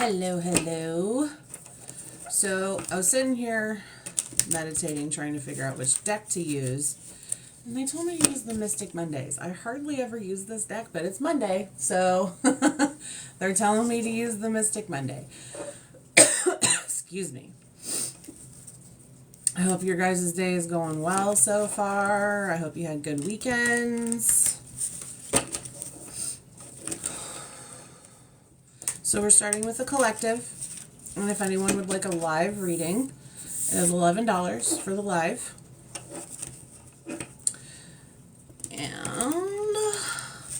Hello, hello. So I was sitting here meditating, trying to figure out which deck to use. And they told me to use the Mystic Mondays. I hardly ever use this deck, but it's Monday. So they're telling me to use the Mystic Monday. Excuse me. I hope your guys' day is going well so far. I hope you had good weekends. So we're starting with the collective. And if anyone would like a live reading, it is $11 for the live. And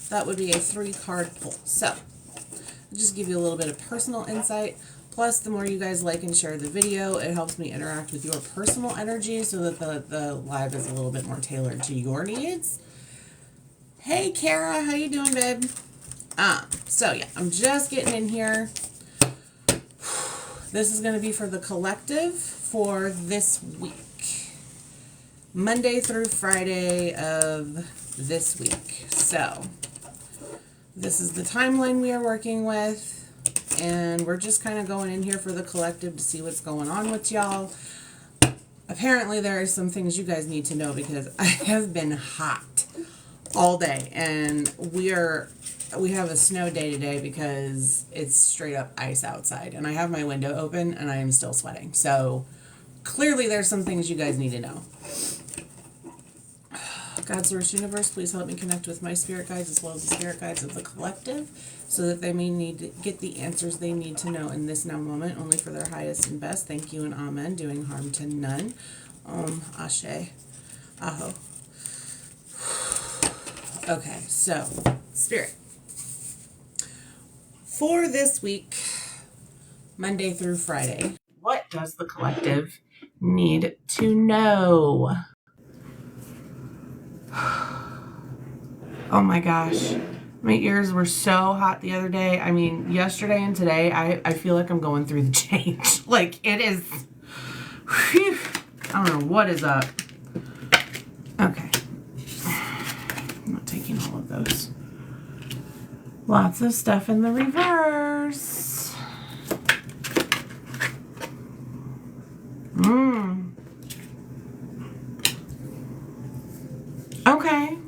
that would be a 3-card pull. So I'll just give you a little bit of personal insight. Plus, the more you guys like and share the video, it helps me interact with your personal energy so that the live is a little bit more tailored to your needs. Hey, Kara, how you doing, babe? So yeah, I'm just getting in here. This is going to be for the collective for this week. Monday through Friday of this week. So this is the timeline we are working with. And we're just kind of going in here for the collective to see what's going on with y'all. Apparently there are some things you guys need to know because I have been hot all day. And we have a snow day today because it's straight up ice outside. And I have my window open and I am still sweating. So clearly there's some things you guys need to know. God, Source Universe, please help me connect with my spirit guides as well as the spirit guides of the collective so that they may need to get the answers they need to know in this now moment, only for their highest and best. Thank you and amen, doing harm to none. Ashe, aho. Okay, so, spirit. For this week, Monday through Friday, what does the collective need to know? Oh my gosh, my ears were so hot the other day. I mean, yesterday and today, I feel like I'm going through the change. Like, it is, whew, I don't know what is up. Okay, I'm not taking all of those. Lots of stuff in the reverse. Okay.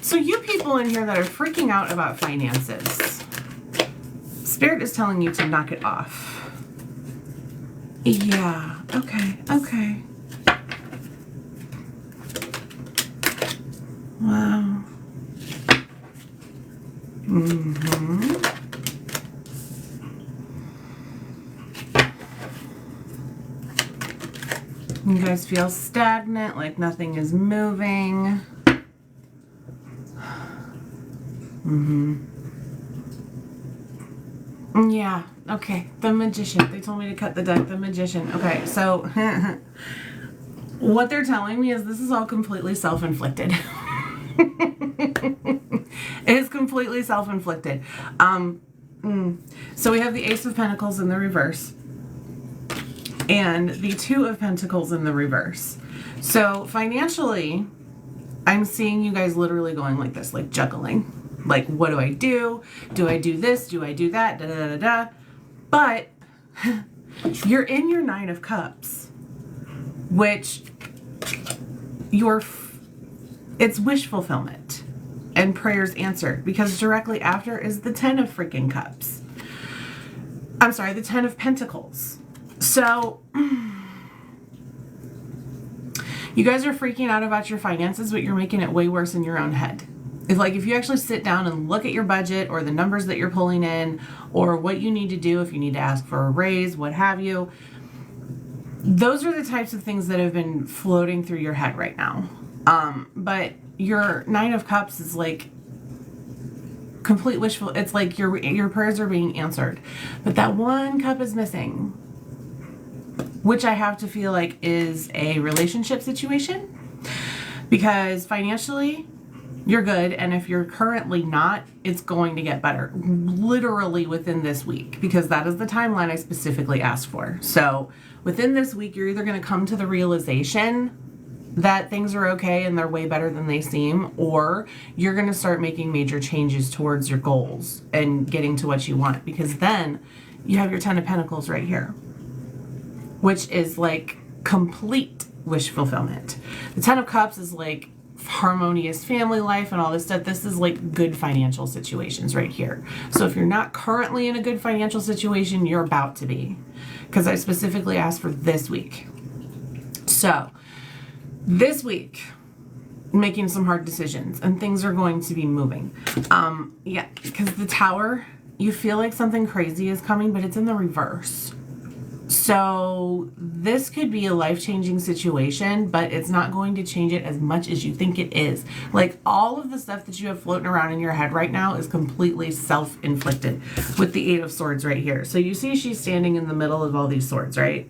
So you people in here that are freaking out about finances, Spirit is telling you to knock it off. Yeah, okay. Wow. You guys feel stagnant, like nothing is moving. Yeah, okay. The Magician. They told me to cut the deck. The Magician. Okay, so what they're telling me is this is all completely self-inflicted. It is completely self-inflicted. So we have the Ace of Pentacles in the reverse and the Two of Pentacles in the reverse. So financially, I'm seeing you guys literally going like this, like juggling. Like, what do I do? Do I do this? Do I do that? Da da da da. But you're in your Nine of Cups, which it's wish fulfillment and prayers answered, because directly after is the 10 of freaking Cups. I'm sorry, the 10 of Pentacles. So you guys are freaking out about your finances, but you're making it way worse in your own head. If you actually sit down and look at your budget or the numbers that you're pulling in or what you need to do, if you need to ask for a raise, what have you, those are the types of things that have been floating through your head right now. But your Nine of Cups is like complete wishful. It's like your prayers are being answered. But that one cup is missing, which I have to feel like is a relationship situation, because financially you're good, and if you're currently not, it's going to get better literally within this week, because that is the timeline I specifically asked for. So within this week, you're either going to come to the realization that things are okay and they're way better than they seem, or you're going to start making major changes towards your goals and getting to what you want, because then you have your 10 of Pentacles right here, which is like complete wish fulfillment. The 10 of Cups is like harmonious family life and all this stuff. This is like good financial situations right here. So if you're not currently in a good financial situation, you're about to be, because I specifically asked for this week. So this week, making some hard decisions, and things are going to be moving. Yeah, because the Tower, you feel like something crazy is coming, but it's in the reverse. So this could be a life-changing situation, but it's not going to change it as much as you think it is. Like, all of the stuff that you have floating around in your head right now is completely self-inflicted with the 8 of Swords right here. So you see she's standing in the middle of all these swords, right?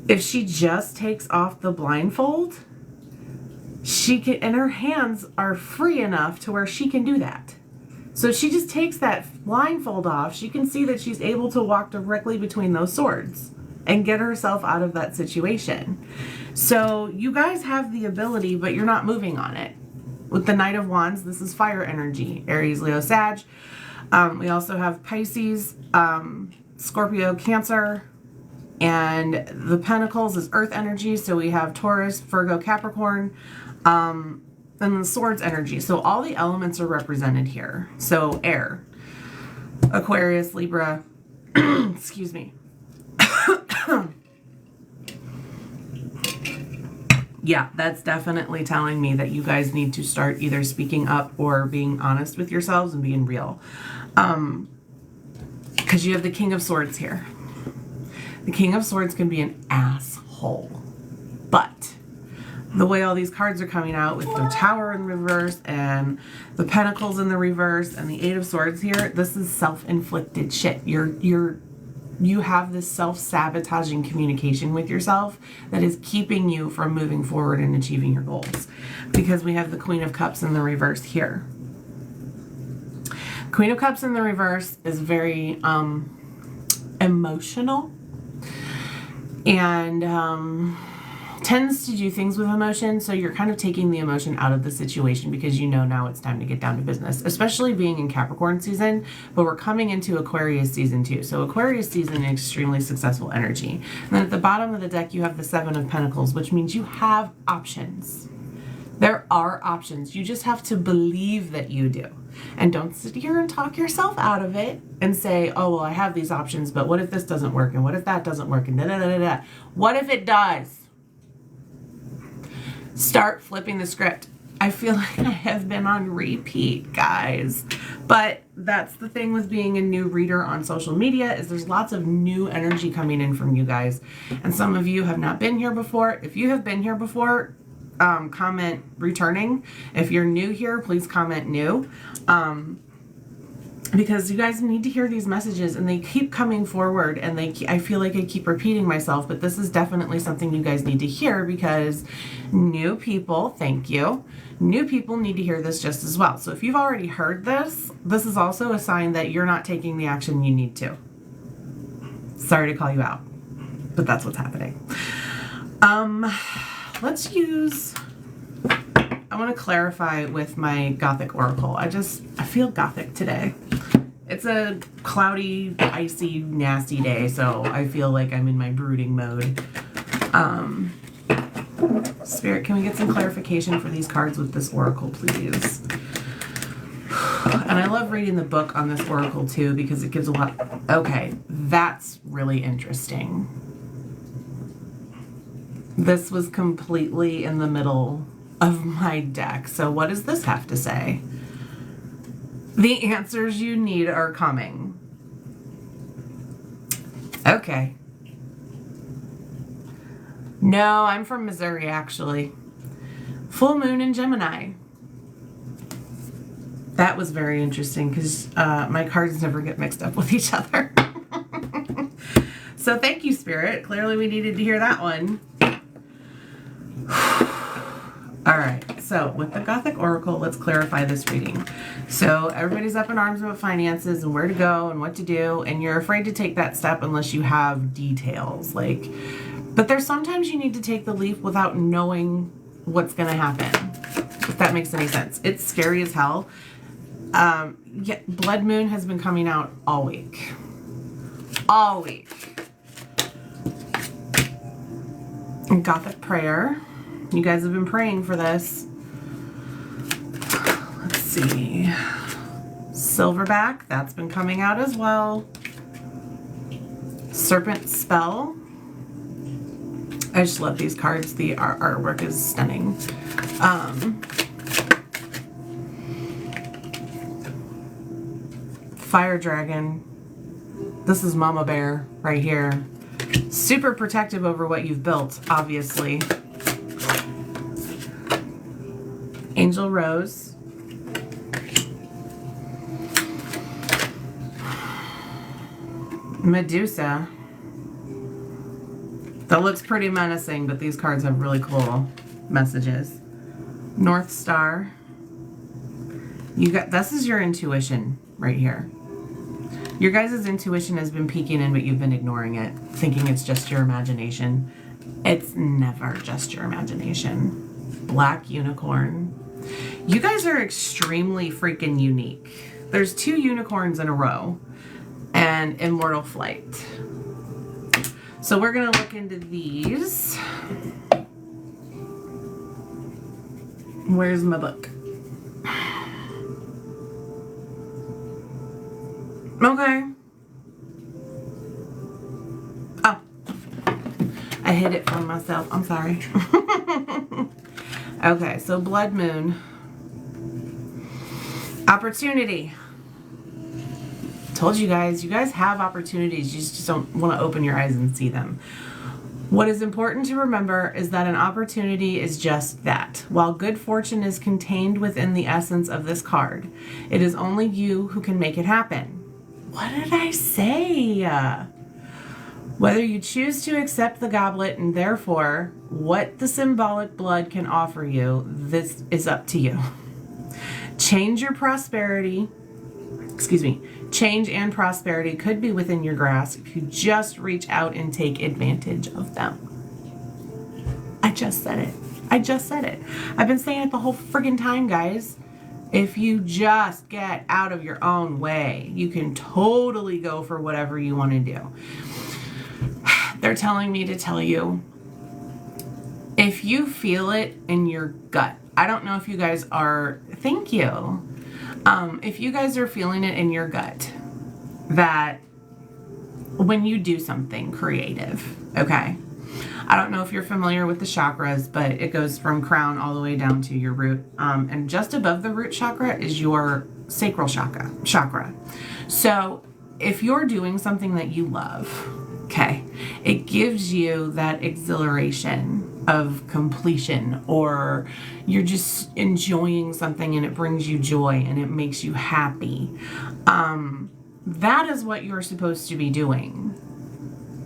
If she just takes off the blindfold, she can, and her hands are free enough to where she can do that. So she just takes that blindfold off. She can see that she's able to walk directly between those swords and get herself out of that situation. So you guys have the ability, but you're not moving on it. With the Knight of Wands, this is fire energy. Aries, Leo, Sag. We also have Pisces, Scorpio, Cancer. And the Pentacles is earth energy. So we have Taurus, Virgo, Capricorn. And the Swords energy. So all the elements are represented here. So air, Aquarius, Libra, excuse me. Yeah, that's definitely telling me that you guys need to start either speaking up or being honest with yourselves and being real. Because you have the King of Swords here. The King of Swords can be an asshole. But the way all these cards are coming out with the Tower in reverse and the Pentacles in the reverse and the 8 of Swords here, this is self-inflicted shit. You have this self-sabotaging communication with yourself that is keeping you from moving forward and achieving your goals. Because we have the Queen of Cups in the reverse here. Queen of Cups in the reverse is very emotional and tends to do things with emotion, so you're kind of taking the emotion out of the situation because you know now it's time to get down to business, especially being in Capricorn season, but we're coming into Aquarius season too. So Aquarius season is extremely successful energy. And then at the bottom of the deck, you have the 7 of Pentacles, which means you have options. There are options. You just have to believe that you do. And don't sit here and talk yourself out of it and say, oh, well, I have these options, but what if this doesn't work? And what if that doesn't work? And da-da-da-da-da. What if it does? Start flipping the script. I feel like I have been on repeat, guys. But that's the thing with being a new reader on social media, is there's lots of new energy coming in from you guys. And some of you have not been here before. If you have been here before, comment returning. If you're new here, please comment new. Because you guys need to hear these messages, and they keep coming forward, and I feel like I keep repeating myself, but this is definitely something you guys need to hear, because new people, thank you, new people need to hear this just as well. So if you've already heard this, this is also a sign that you're not taking the action you need to. Sorry to call you out, but that's what's happening. Let's use, I want to clarify with my Gothic Oracle. I feel Gothic today. It's a cloudy, icy, nasty day, so I feel like I'm in my brooding mode. Spirit, can we get some clarification for these cards with this Oracle, please? And I love reading the book on this Oracle too, because it gives a lot. Okay, that's really interesting. This was completely in the middle of my deck. So what does this have to say? The answers you need are coming. Okay. No, I'm from Missouri, actually. Full moon in Gemini. That was very interesting, because my cards never get mixed up with each other. So thank you, Spirit. Clearly we needed to hear that one. All right, so with the Gothic Oracle, let's clarify this reading. So everybody's up in arms about finances and where to go and what to do, and you're afraid to take that step unless you have details. Like, But there's sometimes you need to take the leap without knowing what's going to happen, if that makes any sense. It's scary as hell. Yeah, Blood Moon has been coming out all week. All week. And Gothic Prayer. You guys have been praying for this. Let's see. Silverback, that's been coming out as well. Serpent Spell. I just love these cards. The artwork is stunning. Fire Dragon. This is Mama Bear right here. Super protective over what you've built, obviously. Angel Rose. Medusa. That looks pretty menacing, but these cards have really cool messages. North Star. This is your intuition right here. Your guys' intuition has been peeking in, but you've been ignoring it, thinking it's just your imagination. It's never just your imagination. Black Unicorn. You guys are extremely freaking unique. There's 2 unicorns in a row and Immortal Flight. So we're going to look into these. Where's my book? Okay. Oh. I hid it from myself. I'm sorry. Okay, so Blood Moon. Opportunity. Told you guys have opportunities. You just don't want to open your eyes and see them. What is important to remember is that an opportunity is just that. While good fortune is contained within the essence of this card, it is only you who can make it happen. What did I say? Whether you choose to accept the goblet and therefore what the symbolic blood can offer you, this is up to you. Change and prosperity could be within your grasp if you just reach out and take advantage of them. I just said it. I've been saying it the whole friggin' time, guys. If you just get out of your own way, you can totally go for whatever you want to do. They're telling me to tell you, if you feel it in your gut, I don't know if you guys are, thank you. If you guys are feeling it in your gut that when you do something creative, okay? I don't know if you're familiar with the chakras, but it goes from crown all the way down to your root. And just above the root chakra is your sacral chakra. So if you're doing something that you love, okay, it gives you that exhilaration of completion, or you're just enjoying something and it brings you joy and it makes you happy. That is what you're supposed to be doing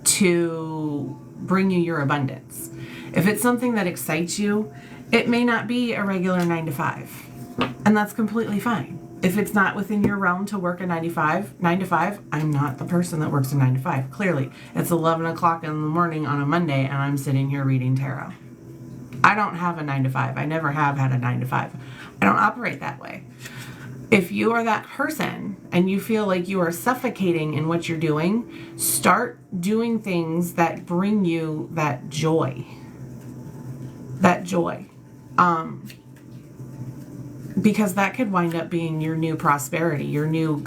to bring you your abundance. If it's something that excites you, it may not be a regular 9-to-5, and that's completely fine. If it's not within your realm to work a 9-to-5, I'm not the person that works a 9-to-5. Clearly, it's 11 o'clock in the morning on a Monday and I'm sitting here reading tarot. I don't have a 9-to-5. I never have had a 9-to-5. I don't operate that way. If you are that person and you feel like you are suffocating in what you're doing, start doing things that bring you that joy. That joy. Because that could wind up being your new prosperity, your new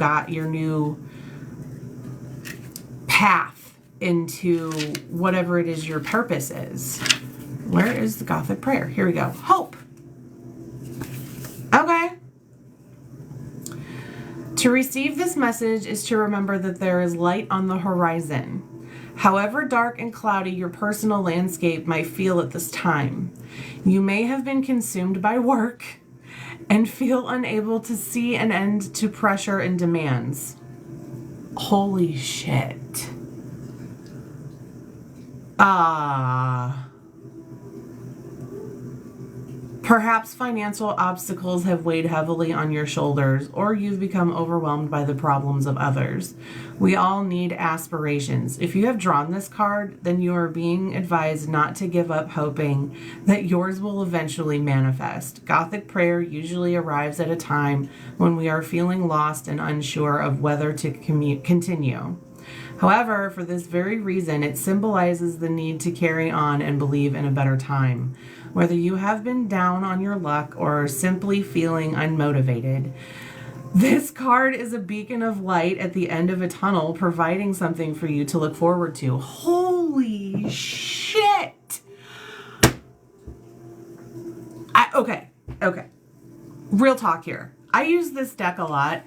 path into whatever it is your purpose is. Where is the Gothic Prayer? Here we go. Hope. Okay. To receive this message is to remember that there is light on the horizon. However dark and cloudy your personal landscape might feel at this time, you may have been consumed by work and feel unable to see an end to pressure and demands. Holy shit. Perhaps financial obstacles have weighed heavily on your shoulders, or you've become overwhelmed by the problems of others. We all need aspirations. If you have drawn this card, then you are being advised not to give up hoping that yours will eventually manifest. Gothic prayer usually arrives at a time when we are feeling lost and unsure of whether to continue. However, for this very reason, it symbolizes the need to carry on and believe in a better time. Whether you have been down on your luck or are simply feeling unmotivated, this card is a beacon of light at the end of a tunnel, providing something for you to look forward to. Holy shit! Okay. Real talk here. I use this deck a lot.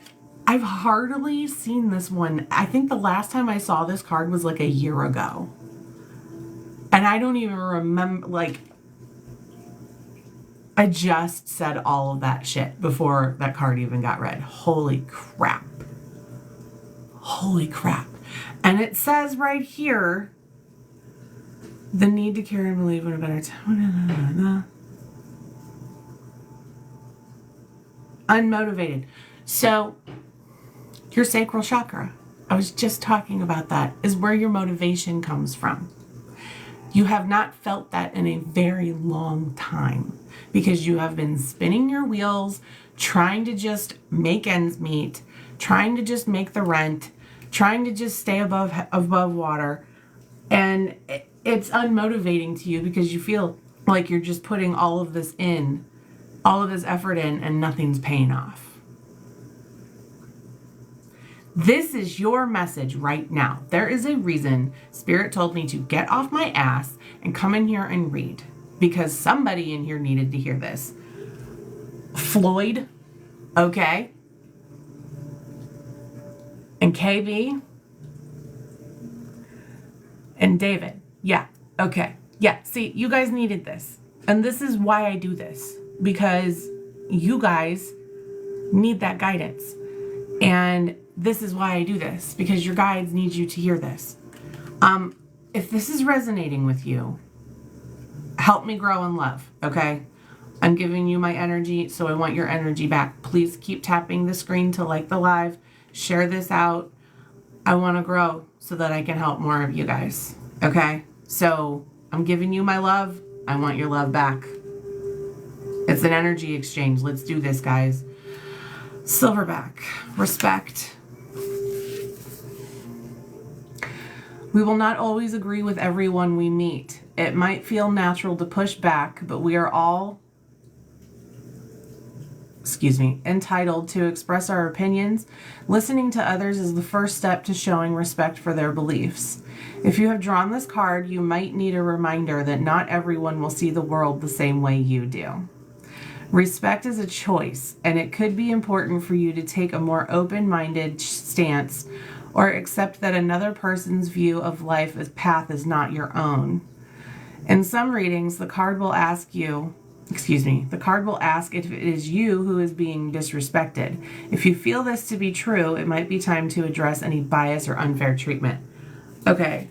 I've hardly seen this one. I think the last time I saw this card was like a year ago. And I don't even remember, like, I just said all of that shit before that card even got read. Holy crap. Holy crap. And it says right here, the need to carry and believe in a better time. Unmotivated. So, your sacral chakra, I was just talking about that, is where your motivation comes from. You have not felt that in a very long time because you have been spinning your wheels, trying to just make ends meet, trying to just make the rent, trying to just stay above water. And it's unmotivating to you because you feel like you're just putting all of this effort in, and nothing's paying off. This is your message right now. There is a reason Spirit told me to get off my ass and come in here and read, because somebody in here needed to hear this. Floyd, okay? And KB, and David, yeah, okay. Yeah, see, you guys needed this. And this is why I do this, because you guys need that guidance. And this is why I do this, because your guides need you to hear this. If this is resonating with you, help me grow in love, okay? I'm giving you my energy, so I want your energy back. Please keep tapping the screen to like the live. Share this out. I want to grow so that I can help more of you guys, okay? So I'm giving you my love. I want your love back. It's an energy exchange. Let's do this, guys. Silverback, respect. We will not always agree with everyone we meet. It might feel natural to push back, but we are all, entitled to express our opinions. Listening to others is the first step to showing respect for their beliefs. If you have drawn this card, you might need a reminder that not everyone will see the world the same way you do. Respect is a choice, and it could be important for you to take a more open-minded stance or accept that another person's view of life as path is not your own. In some readings, the card will ask if it is you who is being disrespected. If you feel this to be true, it might be time to address any bias or unfair treatment. Okay.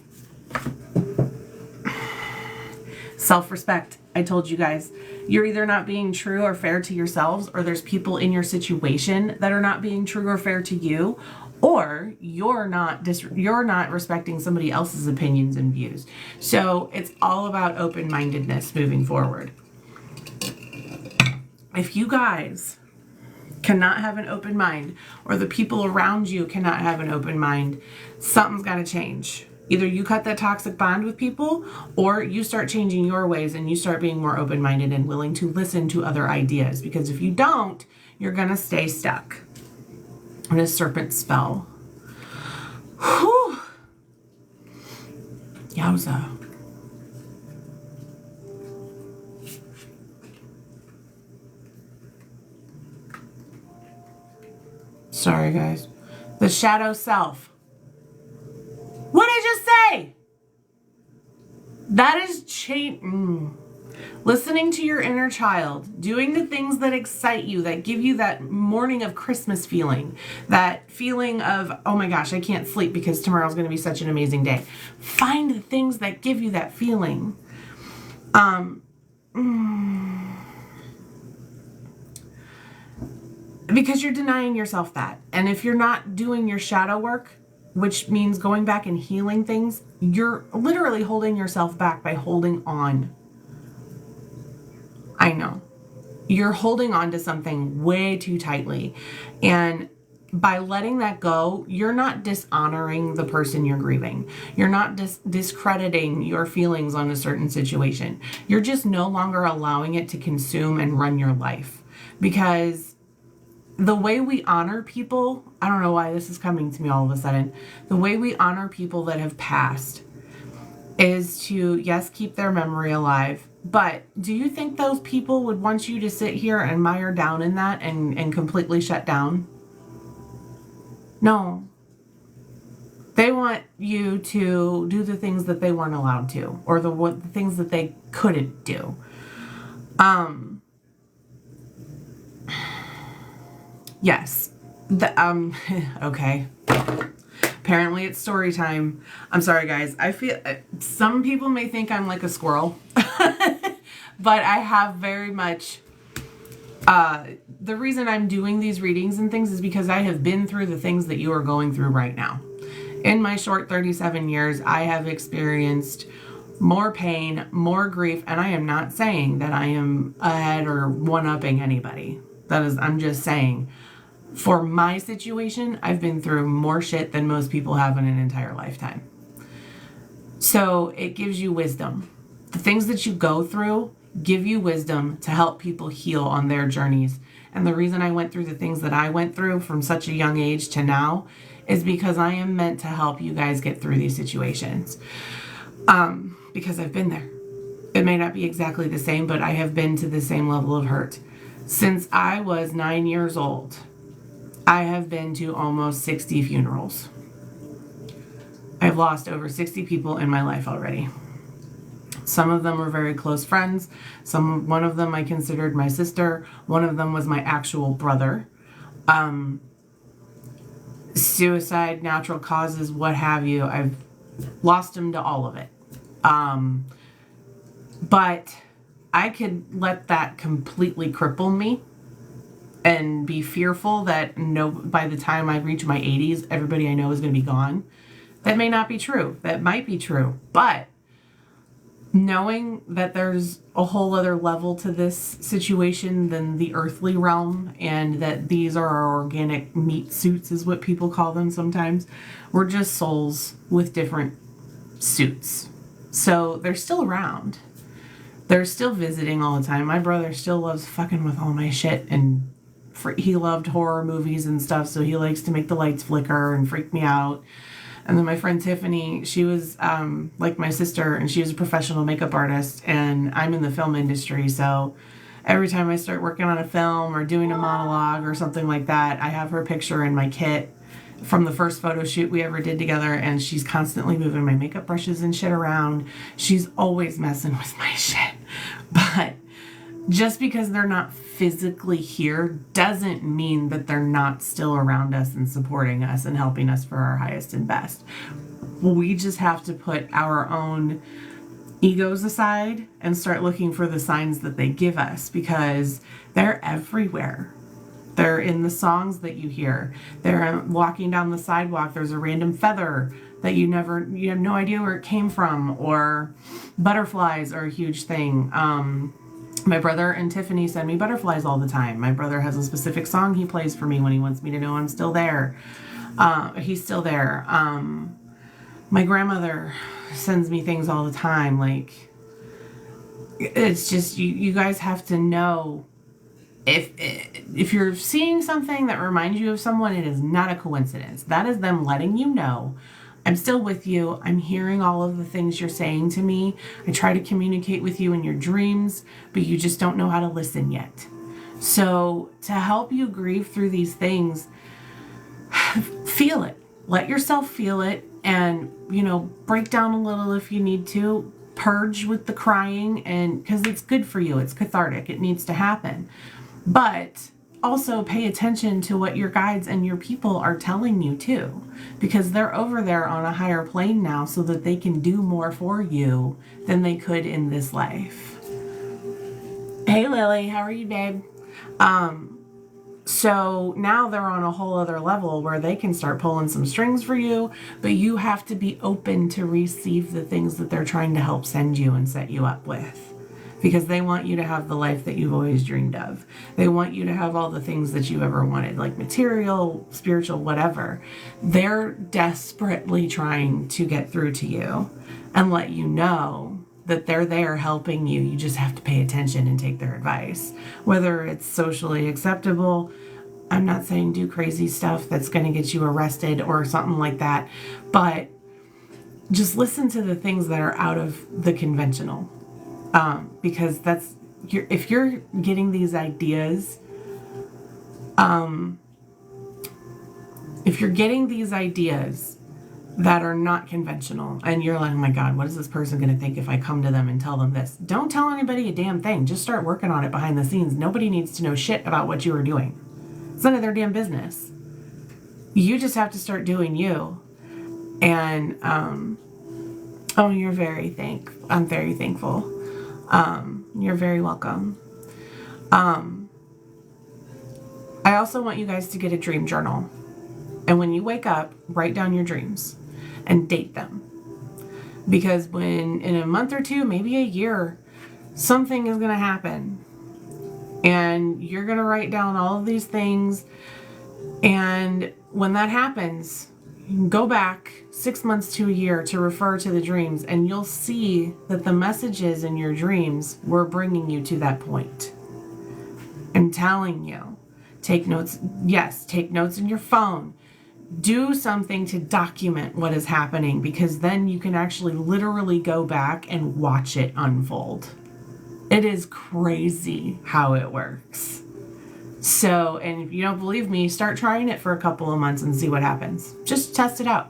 Self-respect. I told you guys, you're either not being true or fair to yourselves, or there's people in your situation that are not being true or fair to you, or you're not respecting somebody else's opinions and views. So it's all about open-mindedness moving forward. If you guys cannot have an open mind, or the people around you cannot have an open mind, something's got to change. Either you cut that toxic bond with people, or you start changing your ways and you start being more open-minded and willing to listen to other ideas. Because if you don't, you're going to stay stuck. And a serpent spell. Whew. Yowza. Sorry, guys. The shadow self. What did I just say? That is listening to your inner child, doing the things that excite you, that give you that morning of Christmas feeling, that feeling of, oh my gosh, I can't sleep because tomorrow's going to be such an amazing day. Find the things that give you that feeling. because you're denying yourself that. And if you're not doing your shadow work, which means going back and healing things, you're literally holding yourself back by holding on. I know. You're holding on to something way too tightly. And by letting that go, you're not dishonoring the person you're grieving. You're not discrediting your feelings on a certain situation. You're just no longer allowing it to consume and run your life. Because the way we honor people, I don't know why this is coming to me all of a sudden, the way we honor people that have passed is to, yes, keep their memory alive. But do you think those people would want you to sit here and mire down in that and completely shut down? No. They want you to do the things that they weren't allowed to, or the things that they couldn't do. Yes. Okay. Apparently it's story time. I'm sorry, guys. I feel some people may think I'm like a squirrel, but I have very much. The reason I'm doing these readings and things is because I have been through the things that you are going through right now. In my short 37 years, I have experienced more pain, more grief, and I am not saying that I am ahead or one-upping anybody. I'm just saying, for my situation, I've been through more shit than most people have in an entire lifetime. So it gives you wisdom. The things that you go through give you wisdom to help people heal on their journeys. And the reason I went through the things that I went through from such a young age to now is because I am meant to help you guys get through these situations. Because I've been there. It may not be exactly the same, but I have been to the same level of hurt. Since I was 9 years old, I have been to almost 60 funerals. I've lost over 60 people in my life already. Some of them were very close friends. One of them I considered my sister. One of them was my actual brother. Suicide, natural causes, what have you. I've lost them to all of it. But I could let that completely cripple me and be fearful that by the time I reach my 80s, everybody I know is going to be gone. That may not be true. That might be true. But knowing that there's a whole other level to this situation than the earthly realm, and that these are our organic meat suits is what people call them sometimes. We're just souls with different suits. So they're still around. They're still visiting all the time. My brother still loves fucking with all my shit, and he loved horror movies and stuff, so he likes to make the lights flicker and freak me out. And then my friend Tiffany, she was like my sister, and she was a professional makeup artist, and I'm in the film industry, so every time I start working on a film or doing a monologue or something like that, I have her picture in my kit from the first photo shoot we ever did together, and she's constantly moving my makeup brushes and shit around. She's always messing with my shit. But just because they're not physically here doesn't mean that they're not still around us and supporting us and helping us for our highest and best. We just have to put our own egos aside and start looking for the signs that they give us, because they're everywhere. They're in the songs that you hear. They're walking down the sidewalk. There's a random feather that you have no idea where it came from, or butterflies are a huge thing. My brother and Tiffany send me butterflies all the time. My brother has a specific song he plays for me when he wants me to know I'm still there. He's still there. My grandmother sends me things all the time. Like, it's just, you guys have to know, if you're seeing something that reminds you of someone, it is not a coincidence. That is them letting you know, I'm still with you. I'm hearing all of the things you're saying to me. I try to communicate with you in your dreams, but you just don't know how to listen yet. So to help you grieve through these things, feel it. Let yourself feel it, and, break down a little if you need to. Purge with the crying, and because it's good for you. It's cathartic. It needs to happen. But also pay attention to what your guides and your people are telling you too, because they're over there on a higher plane now, so that they can do more for you than they could in this life. Hey Lily, how are you, babe? So now they're on a whole other level where they can start pulling some strings for you, but you have to be open to receive the things that they're trying to help send you and set you up with. Because they want you to have the life that you've always dreamed of. They want you to have all the things that you ever wanted, like material, spiritual, whatever. They're desperately trying to get through to you and let you know that they're there helping you. You just have to pay attention and take their advice. Whether it's socially acceptable, I'm not saying do crazy stuff that's going to get you arrested or something like that, but just listen to the things that are out of the conventional. Because if you're getting these ideas, that are not conventional, and you're like, oh my God, what is this person going to think if I come to them and tell them this? Don't tell anybody a damn thing. Just start working on it behind the scenes. Nobody needs to know shit about what you are doing. It's none of their damn business. You just have to start doing you. And, I'm very thankful. You're very welcome. I also want you guys to get a dream journal. And when you wake up, write down your dreams and date them. Because when in a month or two, maybe a year, something is going to happen. And you're going to write down all of these things. And when that happens, you can go back 6 months to a year to refer to the dreams, and you'll see that the messages in your dreams were bringing you to that point. I'm telling you, take notes. Yes, take notes in your phone. Do something to document what is happening, because then you can actually literally go back and watch it unfold. It is crazy how it works. So, and if you don't believe me, start trying it for a couple of months and see what happens. Just test it out.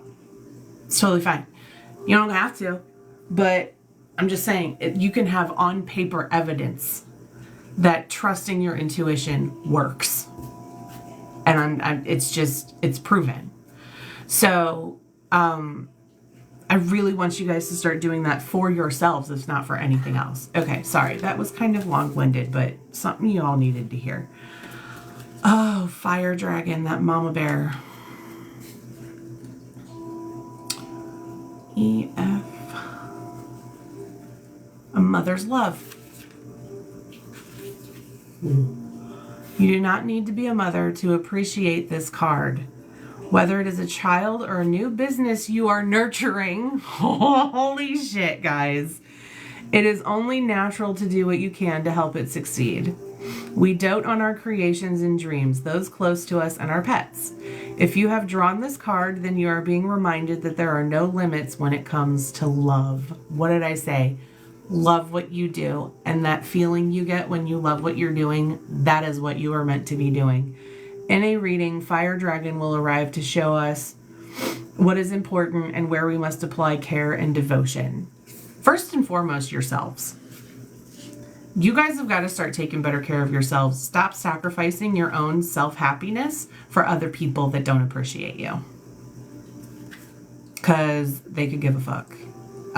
It's totally fine. You don't have to, but I'm just saying, you can have on paper evidence that trusting your intuition works. And it's proven. So, I really want you guys to start doing that for yourselves, if not for anything else. Okay, sorry, that was kind of long-winded, but something you all needed to hear. Oh, fire dragon, that mama bear. EF. A mother's love. You do not need to be a mother to appreciate this card. Whether it is a child or a new business you are nurturing. Holy shit, guys. It is only natural to do what you can to help it succeed. We dote on our creations and dreams, those close to us and our pets. If you have drawn this card, then you are being reminded that there are no limits when it comes to love. What did I say? Love what you do. And that feeling you get when you love what you're doing, that is what you are meant to be doing. In a reading, Fire Dragon will arrive to show us what is important and where we must apply care and devotion. First and foremost, yourselves. You guys have got to start taking better care of yourselves. Stop sacrificing your own self-happiness for other people that don't appreciate you. Because they could give a fuck.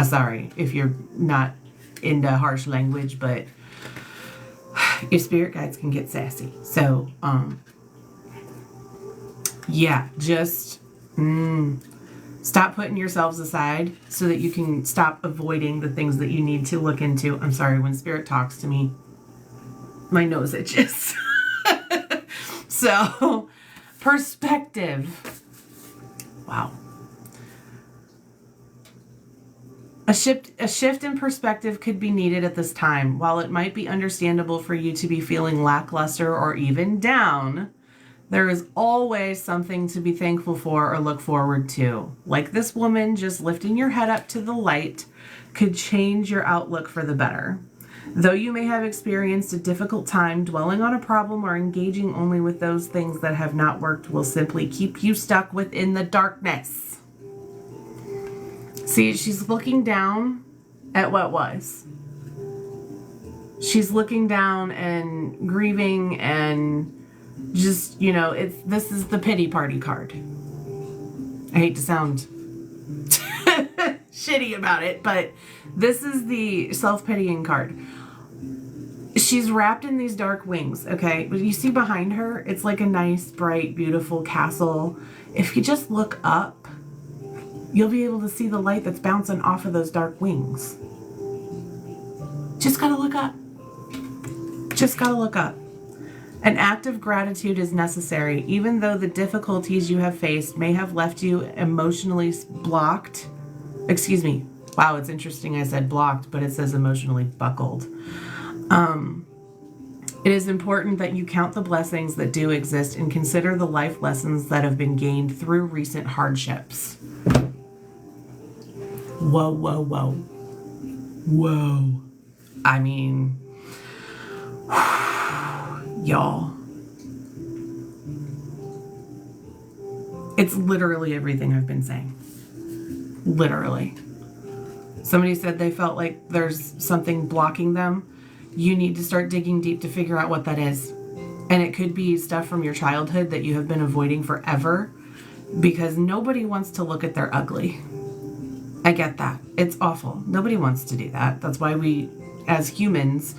Sorry if you're not into harsh language, but your spirit guides can get sassy. So, yeah, just stop putting yourselves aside so that you can stop avoiding the things that you need to look into. I'm sorry, when spirit talks to me, my nose itches. So, perspective. Wow. A shift in perspective could be needed at this time. While it might be understandable for you to be feeling lackluster or even down, there is always something to be thankful for or look forward to. Like this woman, just lifting your head up to the light could change your outlook for the better. Though you may have experienced a difficult time, dwelling on a problem or engaging only with those things that have not worked will simply keep you stuck within the darkness. See, she's looking down at what was. She's looking down and grieving and just, this is the pity party card. I hate to sound shitty about it, but this is the self-pitying card. She's wrapped in these dark wings, okay? But you see behind her, it's like a nice, bright, beautiful castle. If you just look up, you'll be able to see the light that's bouncing off of those dark wings. Just gotta look up. Just gotta look up. An act of gratitude is necessary, even though the difficulties you have faced may have left you emotionally blocked. Excuse me. Wow, it's interesting I said blocked, but it says emotionally buckled. It is important that you count the blessings that do exist and consider the life lessons that have been gained through recent hardships. Whoa, whoa, whoa. Whoa. I mean, y'all. It's literally everything I've been saying. Literally. Somebody said they felt like there's something blocking them. You need to start digging deep to figure out what that is. And it could be stuff from your childhood that you have been avoiding forever, because nobody wants to look at their ugly. I get that. It's awful. Nobody wants to do that. That's why we, as humans,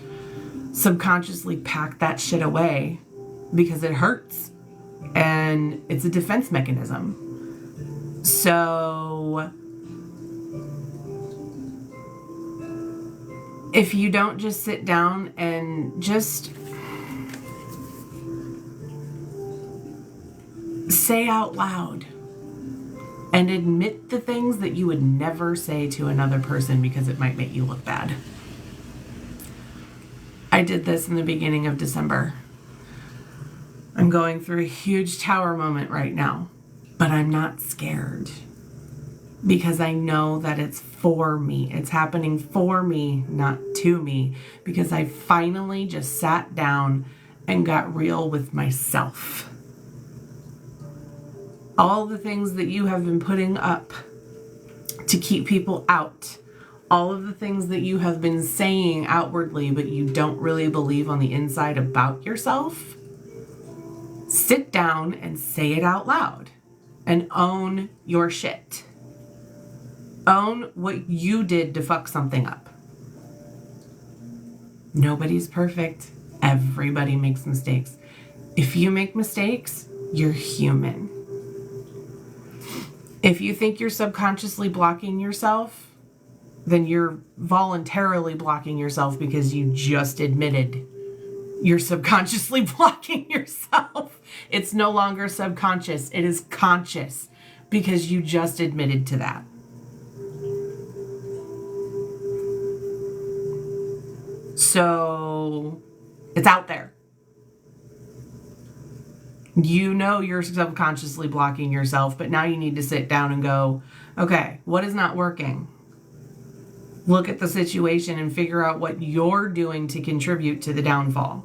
subconsciously pack that shit away, because it hurts. And it's a defense mechanism. So if you don't just sit down and just say out loud and admit the things that you would never say to another person because it might make you look bad. I did this in the beginning of December. I'm going through a huge tower moment right now, but I'm not scared. Because I know that it's for me. It's happening for me, not to me. Because I finally just sat down and got real with myself. All the things that you have been putting up to keep people out. All of the things that you have been saying outwardly, but you don't really believe on the inside about yourself. Sit down and say it out loud. And own your shit. Own what you did to fuck something up. Nobody's perfect. Everybody makes mistakes. If you make mistakes, you're human. If you think you're subconsciously blocking yourself, then you're voluntarily blocking yourself because you just admitted you're subconsciously blocking yourself. It's no longer subconscious. It is conscious because you just admitted to that. So it's out there. You know you're subconsciously blocking yourself, but now you need to sit down and go, okay, what is not working? Look at the situation and figure out what you're doing to contribute to the downfall.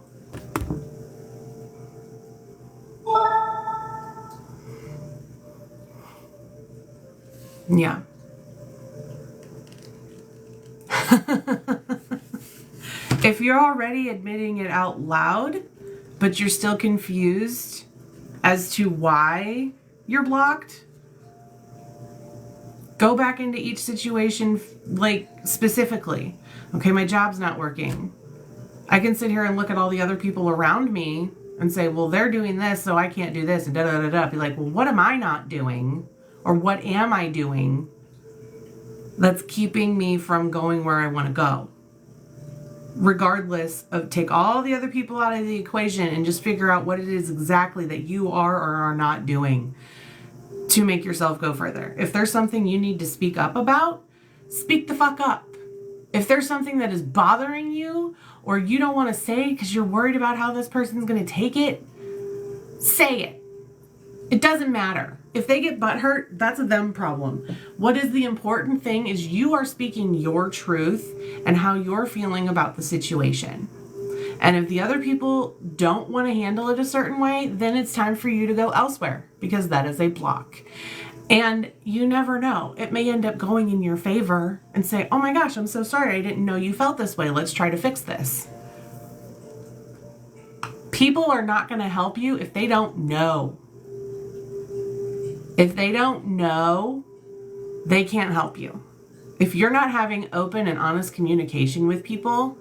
Yeah. If you're already admitting it out loud, but you're still confused as to why you're blocked, go back into each situation, like specifically. Okay, my job's not working. I can sit here and look at all the other people around me and say, well, they're doing this, so I can't do this, and da da da da. Be like, well, what am I not doing? Or what am I doing that's keeping me from going where I want to go? Regardless of, take all the other people out of the equation and just figure out what it is exactly that you are or are not doing to make yourself go further. If there's something you need to speak up about, speak the fuck up. If there's something that is bothering you or you don't want to say because you're worried about how this person's going to take it, say it. It doesn't matter. If they get butthurt, that's a them problem. What is the important thing is you are speaking your truth and how you're feeling about the situation. And if the other people don't want to handle it a certain way, then it's time for you to go elsewhere because that is a block. And you never know. It may end up going in your favor and say, oh my gosh, I'm so sorry. I didn't know you felt this way. Let's try to fix this. People are not going to help you if they don't know. If they don't know, they can't help you. If you're not having open and honest communication with people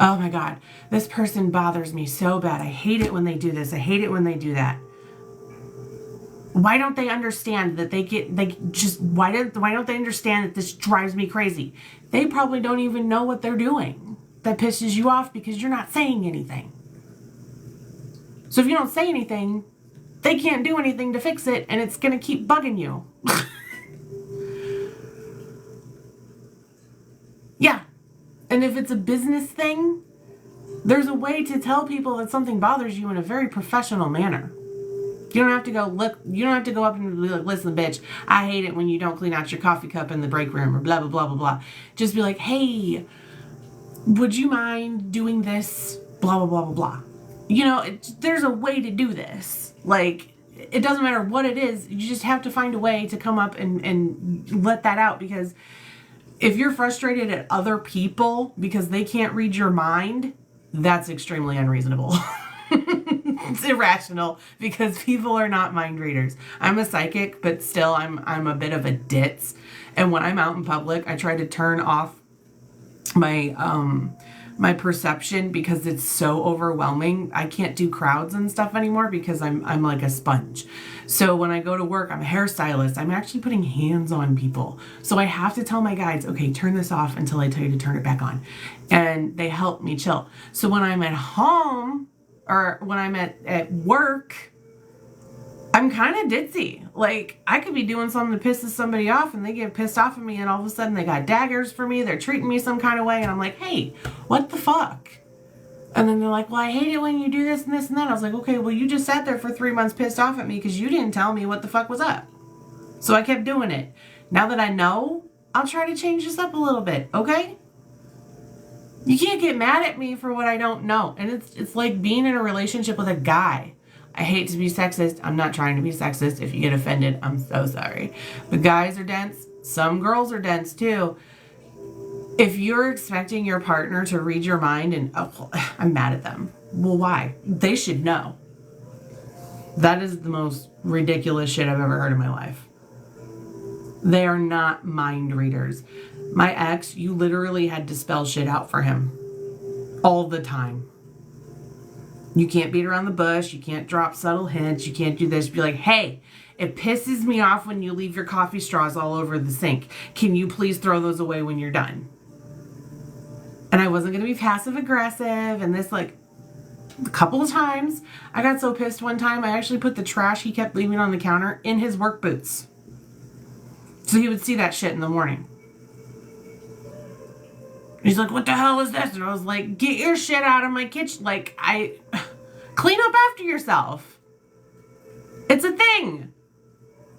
Oh my God, this person bothers me so bad. I hate it when they do this. I hate it when they do that. Why don't they understand that why don't they understand that this drives me crazy? They probably don't even know what they're doing that pisses you off because you're not saying anything. So if you don't say anything, they can't do anything to fix it, and it's going to keep bugging you. Yeah. And if it's a business thing, there's a way to tell people that something bothers you in a very professional manner. You don't have to go up and be like, listen, bitch, I hate it when you don't clean out your coffee cup in the break room, or blah, blah, blah, blah, blah. Just be like, hey, would you mind doing this? Blah, blah, blah, blah, blah. There's a way to do this. Like, it doesn't matter what it is. You just have to find a way to come up and let that out, because if you're frustrated at other people because they can't read your mind, that's extremely unreasonable. It's irrational, because people are not mind readers. I'm a psychic, but still I'm a bit of a ditz. And when I'm out in public, I try to turn off my perception because it's so overwhelming. I can't do crowds and stuff anymore because I'm like a sponge. So when I go to work, I'm a hairstylist. I'm actually putting hands on people. So I have to tell my guides, okay, turn this off until I tell you to turn it back on. And they help me chill. So when I'm at home, or when I'm at work, I'm kind of ditzy. Like, I could be doing something that pisses somebody off, and they get pissed off at me, and all of a sudden they got daggers for me. They're treating me some kind of way, and I'm like, hey, what the fuck? And then they're like, well, I hate it when you do this and this and that. I was like, okay, well, you just sat there for 3 months pissed off at me because you didn't tell me what the fuck was up. So I kept doing it. Now that I know, I'll try to change this up a little bit, okay? You can't get mad at me for what I don't know. And it's like being in a relationship with a guy. I hate to be sexist. I'm not trying to be sexist. If you get offended, I'm so sorry. But guys are dense. Some girls are dense too. If you're expecting your partner to read your mind and, oh, I'm mad at them. Well, why? They should know. That is the most ridiculous shit I've ever heard in my life. They are not mind readers. My ex, you literally had to spell shit out for him all the time. You can't beat around the bush. You can't drop subtle hints. You can't do this. Be like, hey, it pisses me off when you leave your coffee straws all over the sink. Can you please throw those away when you're done? And I wasn't going to be passive aggressive. And this, like, a couple of times, I got so pissed one time, I actually put the trash he kept leaving on the counter in his work boots. So he would see that shit in the morning. He's like, what the hell is this? And I was like, get your shit out of my kitchen. Like, clean up after yourself. It's a thing.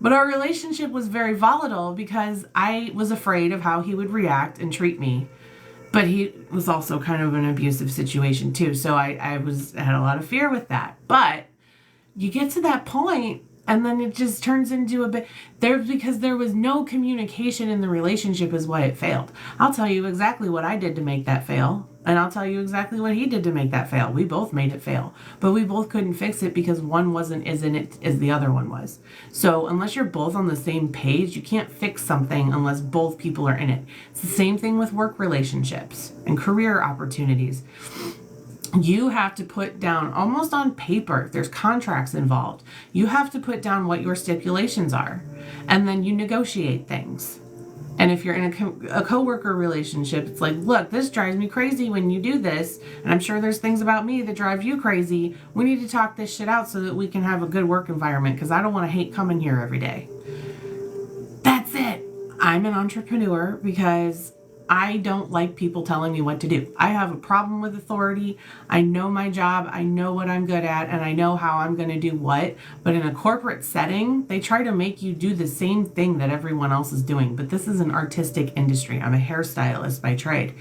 But our relationship was very volatile because I was afraid of how he would react and treat me. But he was also kind of an abusive situation too. So I had a lot of fear with that. But you get to that point, and then it just turns into a bit because there was no communication in the relationship is why it failed. I'll tell you exactly what I did to make that fail. And I'll tell you exactly what he did to make that fail. We both made it fail. But we both couldn't fix it because one wasn't as in it as the other one was. So unless you're both on the same page, you can't fix something unless both people are in it. It's the same thing with work relationships and career opportunities. You have to put down, almost on paper, there's contracts involved. You have to put down what your stipulations are. And then you negotiate things. And if you're in a coworker relationship, it's like, look, this drives me crazy when you do this. And I'm sure there's things about me that drive you crazy. We need to talk this shit out so that we can have a good work environment, because I don't want to hate coming here every day. That's it. I'm an entrepreneur because I don't like people telling me what to do. I have a problem with authority. I know my job. I know what I'm good at, and I know how I'm going to do what. But in a corporate setting, they try to make you do the same thing that everyone else is doing. But this is an artistic industry. I'm a hairstylist by trade,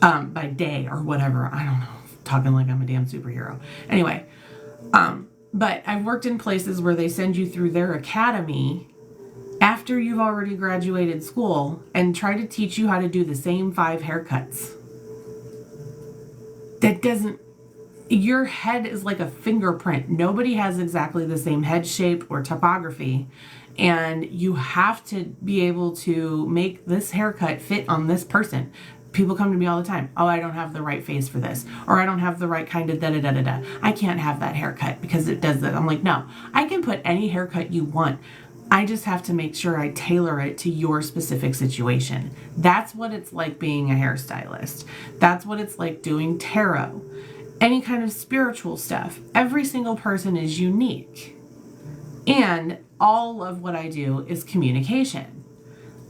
by day or whatever. I don't know. Talking like I'm a damn superhero. Anyway, but I've worked in places where they send you through their academy after you've already graduated school and try to teach you how to do the same 5 haircuts. That doesn't, your head is like a fingerprint. Nobody has exactly the same head shape or topography. And you have to be able to make this haircut fit on this person. People come to me all the time. Oh, I don't have the right face for this. Or I don't have the right kind of da-da-da-da-da. I can't have that haircut because it does that. I'm like, no, I can put any haircut you want. I just have to make sure I tailor it to your specific situation. That's what it's like being a hairstylist. That's what it's like doing tarot. Any kind of spiritual stuff. Every single person is unique. And all of what I do is communication.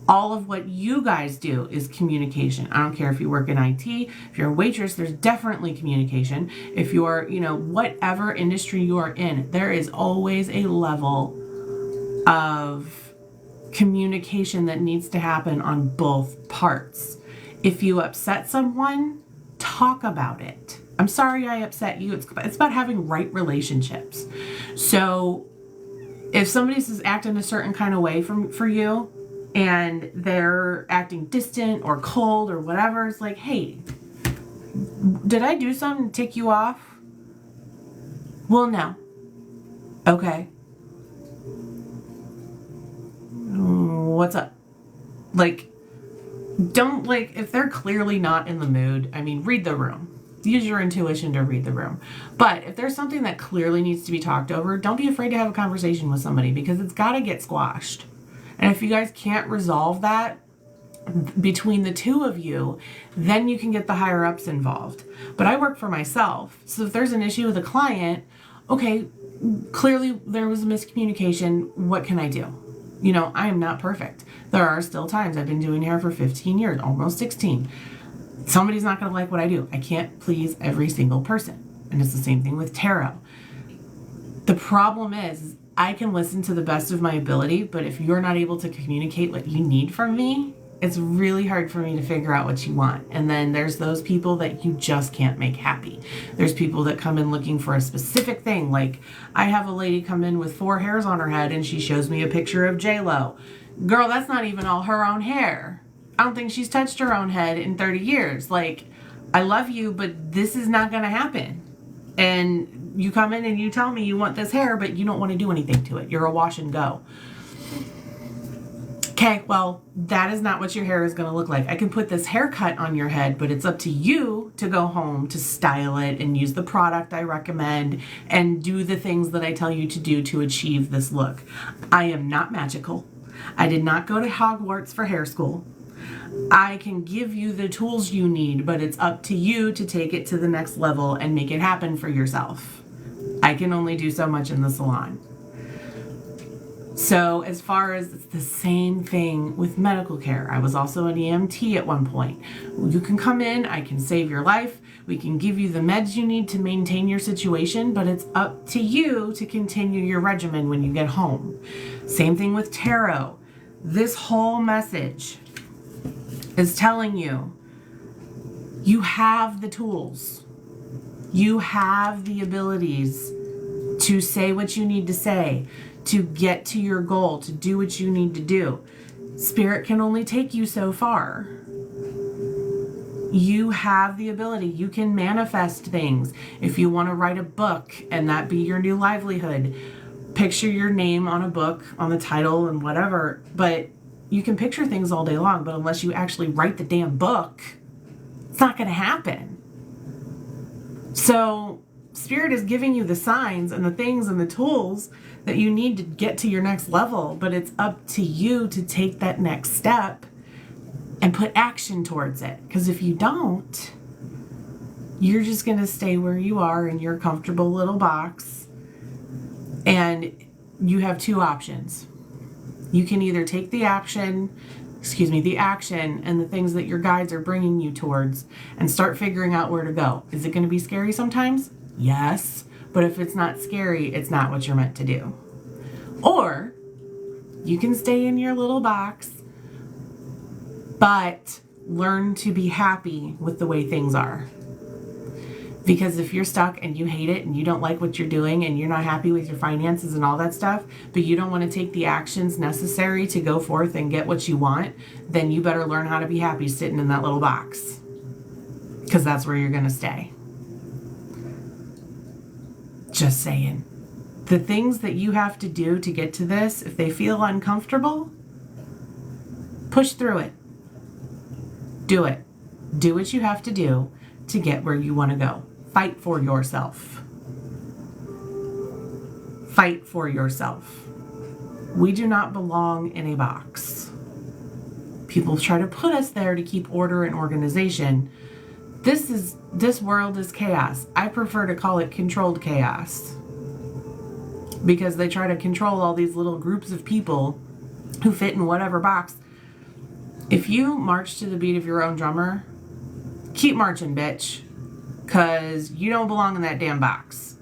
All of what you guys do is communication. I don't care if you work in IT, if you're a waitress, there's definitely communication. If you're, whatever industry you are in, there is always a level of communication that needs to happen on both parts. If you upset someone, talk about it. I'm sorry I upset you. It's about having right relationships. So if somebody's acting a certain kind of way for you, and they're acting distant or cold or whatever, it's like, hey, did I do something to tick you off? Well, no. Okay. What's up? If they're clearly not in the mood, read the room. Use your intuition to read the room. But if there's something that clearly needs to be talked over, don't be afraid to have a conversation with somebody because it's got to get squashed. And if you guys can't resolve that between the two of you, then you can get the higher ups involved. But I work for myself. So if there's an issue with a client, okay, clearly there was a miscommunication. What can I do? I am not perfect. There are still times. I've been doing hair for 15 years, almost 16. Somebody's not going to like what I do. I can't please every single person. And it's the same thing with tarot. The problem is I can listen to the best of my ability, but if you're not able to communicate what you need from me, it's really hard for me to figure out what you want. And then there's those people that you just can't make happy. There's people that come in looking for a specific thing. Like I have a lady come in with 4 hairs on her head and she shows me a picture of J-Lo. Girl, that's not even all her own hair. I don't think she's touched her own head in 30 years. I love you, but this is not going to happen. And you come in and you tell me you want this hair, but you don't want to do anything to it. You're a wash and go. Okay, well, that is not what your hair is going to look like. I can put this haircut on your head, but it's up to you to go home to style it and use the product I recommend and do the things that I tell you to do to achieve this look. I am not magical. I did not go to Hogwarts for hair school. I can give you the tools you need, but it's up to you to take it to the next level and make it happen for yourself. I can only do so much in the salon. So as far as it's the same thing with medical care, I was also an EMT at one point. You can come in, I can save your life. We can give you the meds you need to maintain your situation, but it's up to you to continue your regimen when you get home. Same thing with tarot. This whole message is telling you, you have the tools. You have the abilities to say what you need to say, to get to your goal, to do what you need to do. Spirit can only take you so far. You have the ability. You can manifest things. If you want to write a book and that be your new livelihood, picture your name on a book, on the title and whatever, but you can picture things all day long, but unless you actually write the damn book, it's not going to happen. So Spirit is giving you the signs and the things and the tools that you need to get to your next level, but it's up to you to take that next step and put action towards it. Because if you don't, you're just going to stay where you are in your comfortable little box. And you have 2 options. You can either take the action and the things that your guides are bringing you towards and start figuring out where to go. Is it going to be scary sometimes? Yes. But if it's not scary, it's not what you're meant to do. Or you can stay in your little box, but learn to be happy with the way things are. Because if you're stuck and you hate it and you don't like what you're doing and you're not happy with your finances and all that stuff, but you don't want to take the actions necessary to go forth and get what you want, then you better learn how to be happy sitting in that little box. Because that's where you're going to stay. Just saying. The things that you have to do to get to this, if they feel uncomfortable, push through it. Do it. Do what you have to do to get where you want to go. Fight for yourself. Fight for yourself. We do not belong in a box. People try to put us there to keep order and organization. This world is chaos. I prefer to call it controlled chaos, because they try to control all these little groups of people who fit in whatever box. If you march to the beat of your own drummer, keep marching, bitch, because you don't belong in that damn box.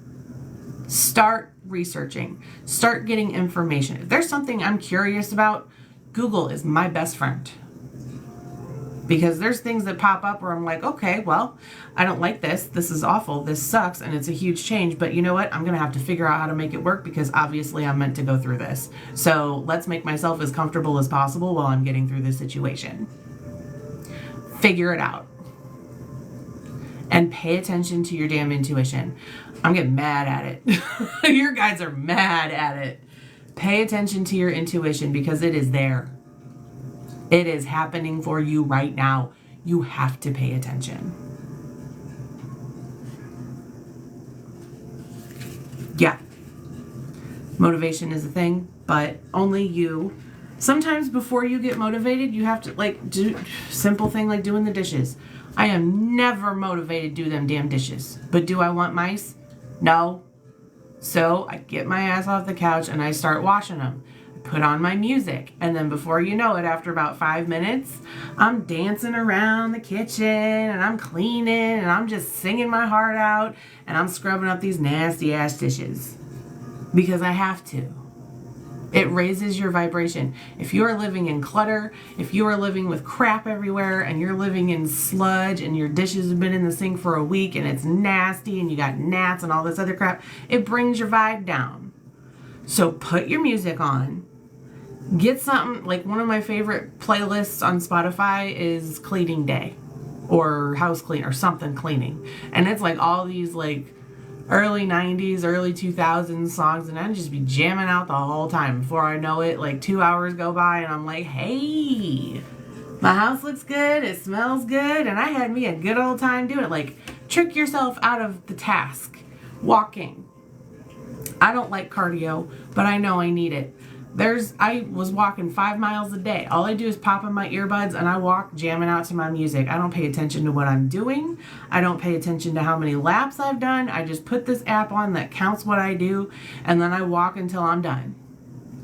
Start researching. Start getting information. If there's something I'm curious about, Google is my best friend. Because there's things that pop up where I'm like, okay, well, I don't like this. This is awful. This sucks. And it's a huge change. But you know what? I'm going to have to figure out how to make it work, because obviously I'm meant to go through this. So let's make myself as comfortable as possible while I'm getting through this situation. Figure it out. And pay attention to your damn intuition. I'm getting mad at it. Your guys are mad at it. Pay attention to your intuition, because it is there. It is happening for you right now. You have to pay attention. Yeah. Motivation is a thing, but only you. Sometimes before you get motivated, you have to do simple thing like doing the dishes. I am never motivated to do them damn dishes. But do I want mice? No. So I get my ass off the couch and I start washing them. Put on my music, and then before you know it, after about 5 minutes, I'm dancing around the kitchen and I'm cleaning and I'm just singing my heart out and I'm scrubbing up these nasty ass dishes, because I have to. It raises your vibration. If you are living in clutter, if you are living with crap everywhere and you're living in sludge and your dishes have been in the sink for a week and it's nasty and you got gnats and all this other crap, it brings your vibe down. So put your music on. Get something, like one of my favorite playlists on Spotify is Cleaning Day or House Clean or something cleaning. And it's like all these like early 90s, early 2000s songs, and I'd just be jamming out the whole time. Before I know it, like 2 hours go by and I'm like, hey, my house looks good, it smells good, and I had me a good old time doing it. Like, trick yourself out of the task. Walking. I don't like cardio, but I know I need it. I was walking 5 miles a day. All I do is pop in my earbuds and I walk jamming out to my music. I don't pay attention to what I'm doing. I don't pay attention to how many laps I've done. I just put this app on that counts what I do, and then I walk until I'm done.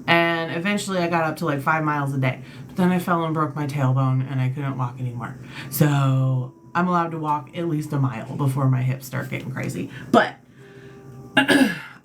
And eventually I got up to like 5 miles a day. But then I fell and broke my tailbone and I couldn't walk anymore. So I'm allowed to walk at least a mile before my hips start getting crazy. But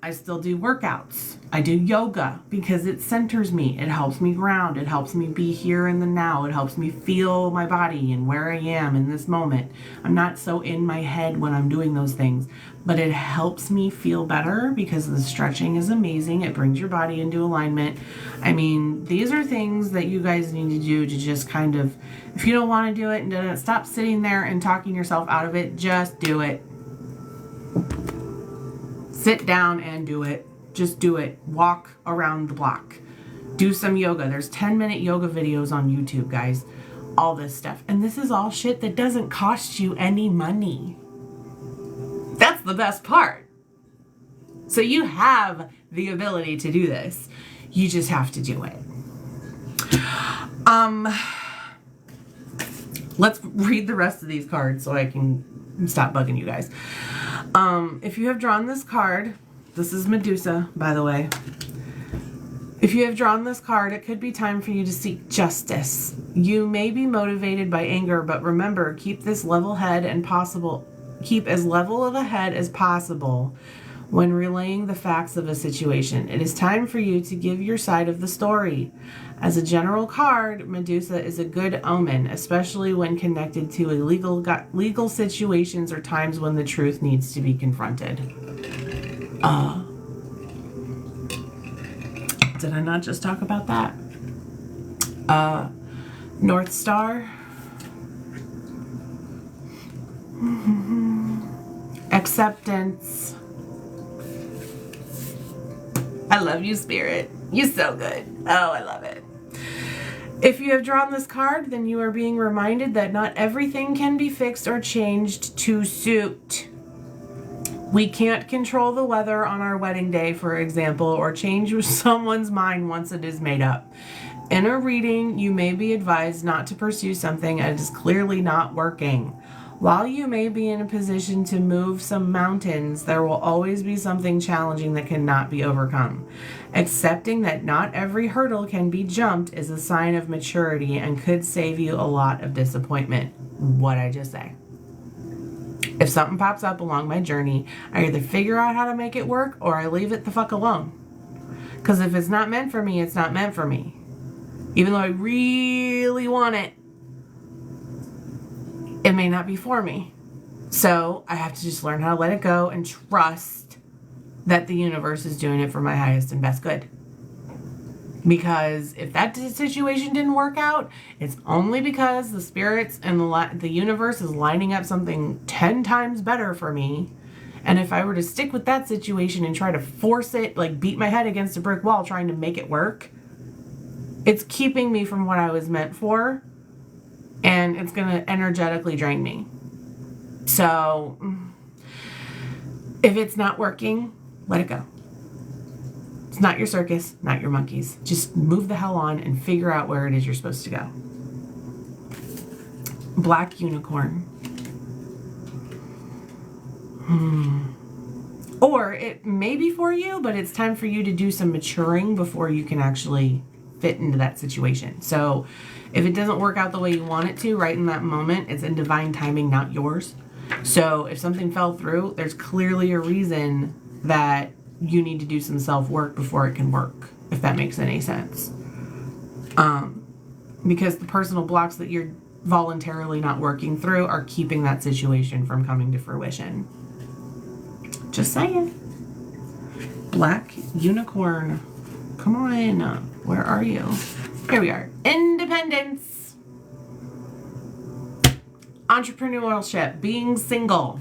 I still do workouts. I do yoga because it centers me. It helps me ground. It helps me be here in the now. It helps me feel my body and where I am in this moment. I'm not so in my head when I'm doing those things, but it helps me feel better because the stretching is amazing. It brings your body into alignment. I mean, these are things that you guys need to do to just kind of, if you don't want to do it, and stop sitting there and talking yourself out of it, just do it. Sit down and do it. Just do it. Walk around the block. Do some yoga. There's 10-minute yoga videos on YouTube, guys. All this stuff. And this is all shit that doesn't cost you any money. That's the best part. So you have the ability to do this. You just have to do it. Let's read the rest of these cards so I can stop bugging you guys. If you have drawn this card, this is Medusa, by the way. If you have drawn this card, it could be time for you to seek justice. You may be motivated by anger, but remember, keep as level of a head as possible when relaying the facts of a situation. It is time for you to give your side of the story. As a general card, Medusa is a good omen, especially when connected to legal situations or times when the truth needs to be confronted. Did I not just talk about that? North Star. Acceptance. I love you, Spirit. You're so good. Oh, I love it. If you have drawn this card, then you are being reminded that not everything can be fixed or changed to suit. We can't control the weather on our wedding day, for example, or change someone's mind once it is made up. In a reading, you may be advised not to pursue something that is clearly not working. While you may be in a position to move some mountains, there will always be something challenging that cannot be overcome. Accepting that not every hurdle can be jumped is a sign of maturity and could save you a lot of disappointment. What'd I just say? If something pops up along my journey, I either figure out how to make it work or I leave it the fuck alone. Because if it's not meant for me, it's not meant for me. Even though I really want it, it may not be for me. So I have to just learn how to let it go and trust that the universe is doing it for my highest and best good. Because if that situation didn't work out, it's only because the spirits and the universe is lining up something 10 times better for me. And if I were to stick with that situation and try to force it, like beat my head against a brick wall trying to make it work, it's keeping me from what I was meant for. And it's going to energetically drain me. So, if it's not working, let it go. It's not your circus, not your monkeys. Just move the hell on and figure out where it is you're supposed to go. Black unicorn. Or it may be for you, but it's time for you to do some maturing before you can actually fit into that situation. So if it doesn't work out the way you want it to right in that moment, it's in divine timing, not yours. So if something fell through, there's clearly a reason that you need to do some self-work before it can work, if that makes any sense. Because the personal blocks that you're voluntarily not working through are keeping that situation from coming to fruition. Just saying. Black unicorn. Come on. Where are you? Here we are. Independence. Entrepreneurship. Being single.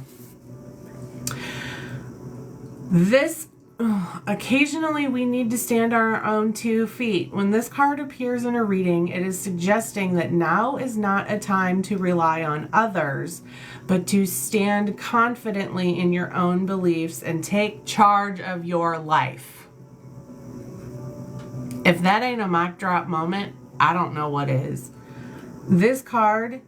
Occasionally we need to stand on our own 2 feet. When this card appears in a reading, it is suggesting that now is not a time to rely on others, but to stand confidently in your own beliefs and take charge of your life. If that ain't a mic drop moment, I don't know what is. This card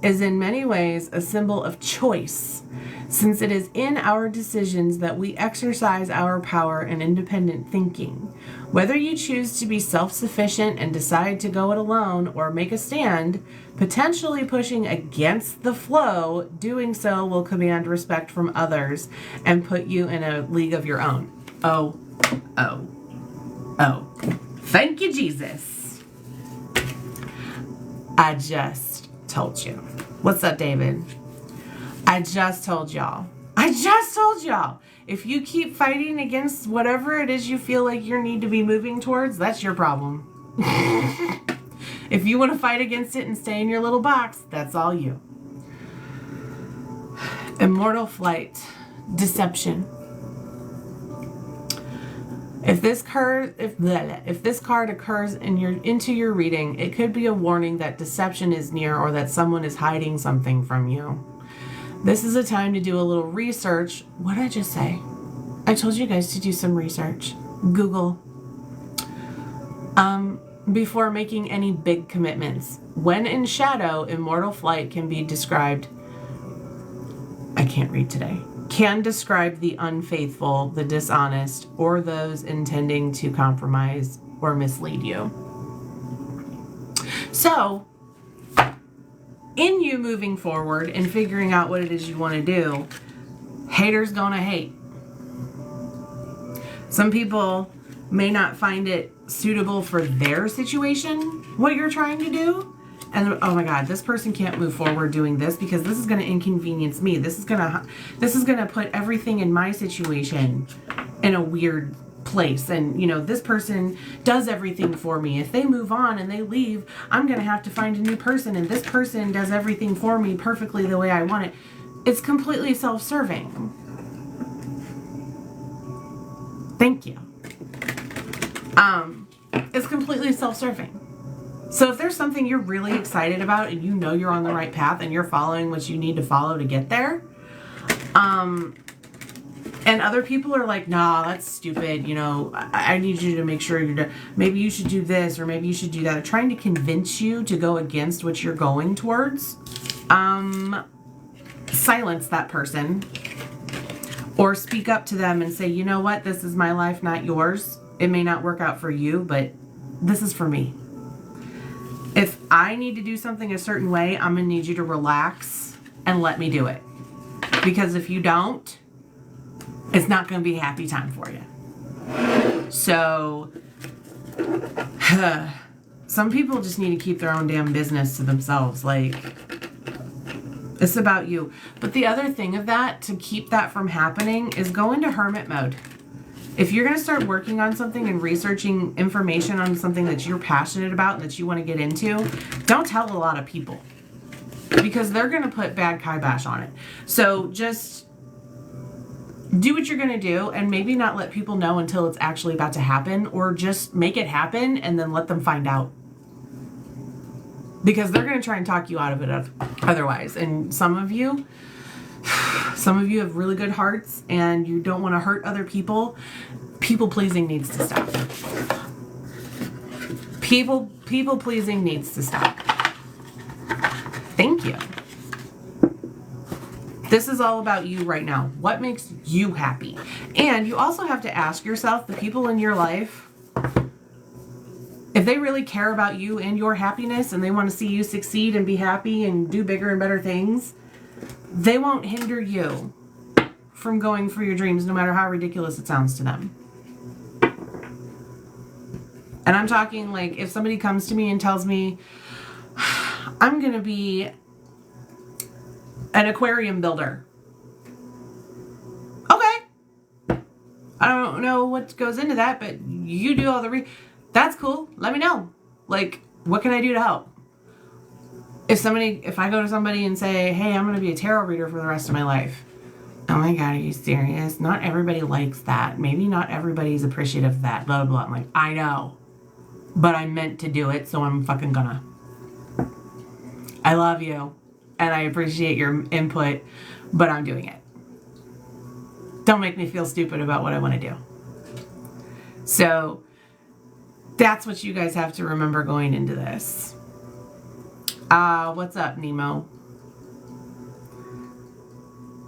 is in many ways a symbol of choice, since it is in our decisions that we exercise our power and independent thinking. Whether you choose to be self-sufficient and decide to go it alone or make a stand, potentially pushing against the flow, doing so will command respect from others and put you in a league of your own. Oh. Thank you, Jesus. I just told you. What's up, David? I just told y'all. If you keep fighting against whatever it is you feel like you need to be moving towards, that's your problem. If you want to fight against it and stay in your little box, that's all you. Immortal flight. Deception. If this card occurs into your reading, it could be a warning that deception is near or that someone is hiding something from you. This is a time to do a little research. What did I just say? I told you guys to do some research. Google. Before making any big commitments. When in shadow, immortal flight can be described. I can't read today. Can describe the unfaithful, the dishonest, or those intending to compromise or mislead you. So, in you moving forward and figuring out what it is you want to do, haters gonna hate. Some people may not find it suitable for their situation, what you're trying to do. And oh my God, this person can't move forward doing this because this is going to inconvenience me. This is going to put everything in my situation in a weird place. And this person does everything for me. If they move on and they leave, I'm going to have to find a new person. And this person does everything for me perfectly the way I want it. It's completely self-serving. Thank you. It's completely self-serving. So if there's something you're really excited about and you know you're on the right path and you're following what you need to follow to get there, and other people are like, nah, that's stupid. You know, I need you to make sure you're doing, maybe you should do this or maybe you should do that. They're trying to convince you to go against what you're going towards. Silence that person or speak up to them and say, you know what? This is my life, not yours. It may not work out for you, but this is for me. If I need to do something a certain way, I'm going to need you to relax and let me do it. Because if you don't, it's not going to be a happy time for you. So, some people just need to keep their own damn business to themselves. Like, it's about you. But the other thing of that, to keep that from happening, is go into hermit mode. If you're going to start working on something and researching information on something that you're passionate about and that you want to get into, don't tell a lot of people. Because they're going to put bad kibosh on it. So just do what you're going to do and maybe not let people know until it's actually about to happen, or just make it happen and then let them find out. Because they're going to try and talk you out of it otherwise. And some of you have really good hearts and you don't want to hurt other people. People pleasing needs to stop. People pleasing needs to stop. Thank you. This is all about you right now. What makes you happy? And you also have to ask yourself, the people in your life, if they really care about you and your happiness and they want to see you succeed and be happy and do bigger and better things, they won't hinder you from going for your dreams, no matter how ridiculous it sounds to them. And I'm talking like, if somebody comes to me and tells me, I'm going to be an aquarium builder. Okay. I don't know what goes into that, but you do all the that's cool. Let me know. Like, what can I do to help? If I go to somebody and say, hey, I'm going to be a tarot reader for the rest of my life. Oh my God, are you serious? Not everybody likes that. Maybe not everybody's appreciative of that. Blah, blah, blah. I'm like, I know. But I meant to do it, so I'm fucking gonna. I love you. And I appreciate your input, but I'm doing it. Don't make me feel stupid about what I want to do. So that's what you guys have to remember going into this. What's up, Nemo?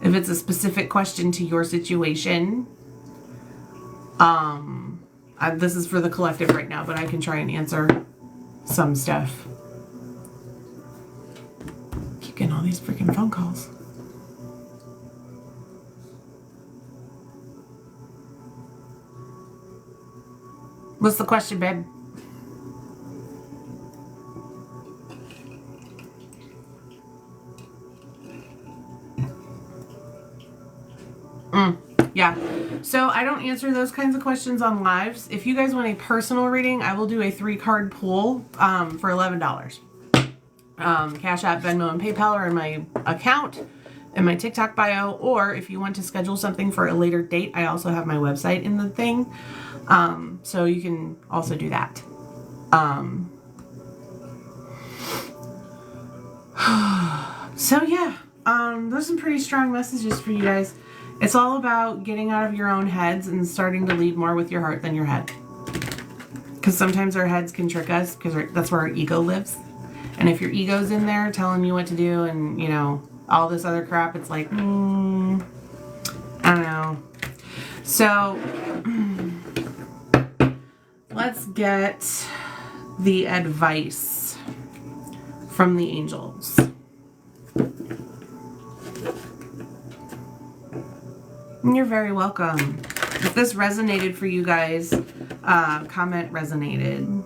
If it's a specific question to your situation, this is for the collective right now, but I can try and answer some stuff. Keep getting all these freaking phone calls. What's the question, babe? Yeah. So I don't answer those kinds of questions on lives. If you guys want a personal reading, I will do a 3-card pull for $11. Cash App, Venmo, and PayPal are in my account in my TikTok bio. Or if you want to schedule something for a later date, I also have my website in the thing. So you can also do that. So yeah, there's some pretty strong messages for you guys. It's all about getting out of your own heads and starting to lead more with your heart than your head. Because sometimes our heads can trick us, because that's where our ego lives. And if your ego's in there telling you what to do and, you know, all this other crap, it's like, I don't know. So, let's get the advice from the angels. You're very welcome. If this resonated for you guys, comment resonated.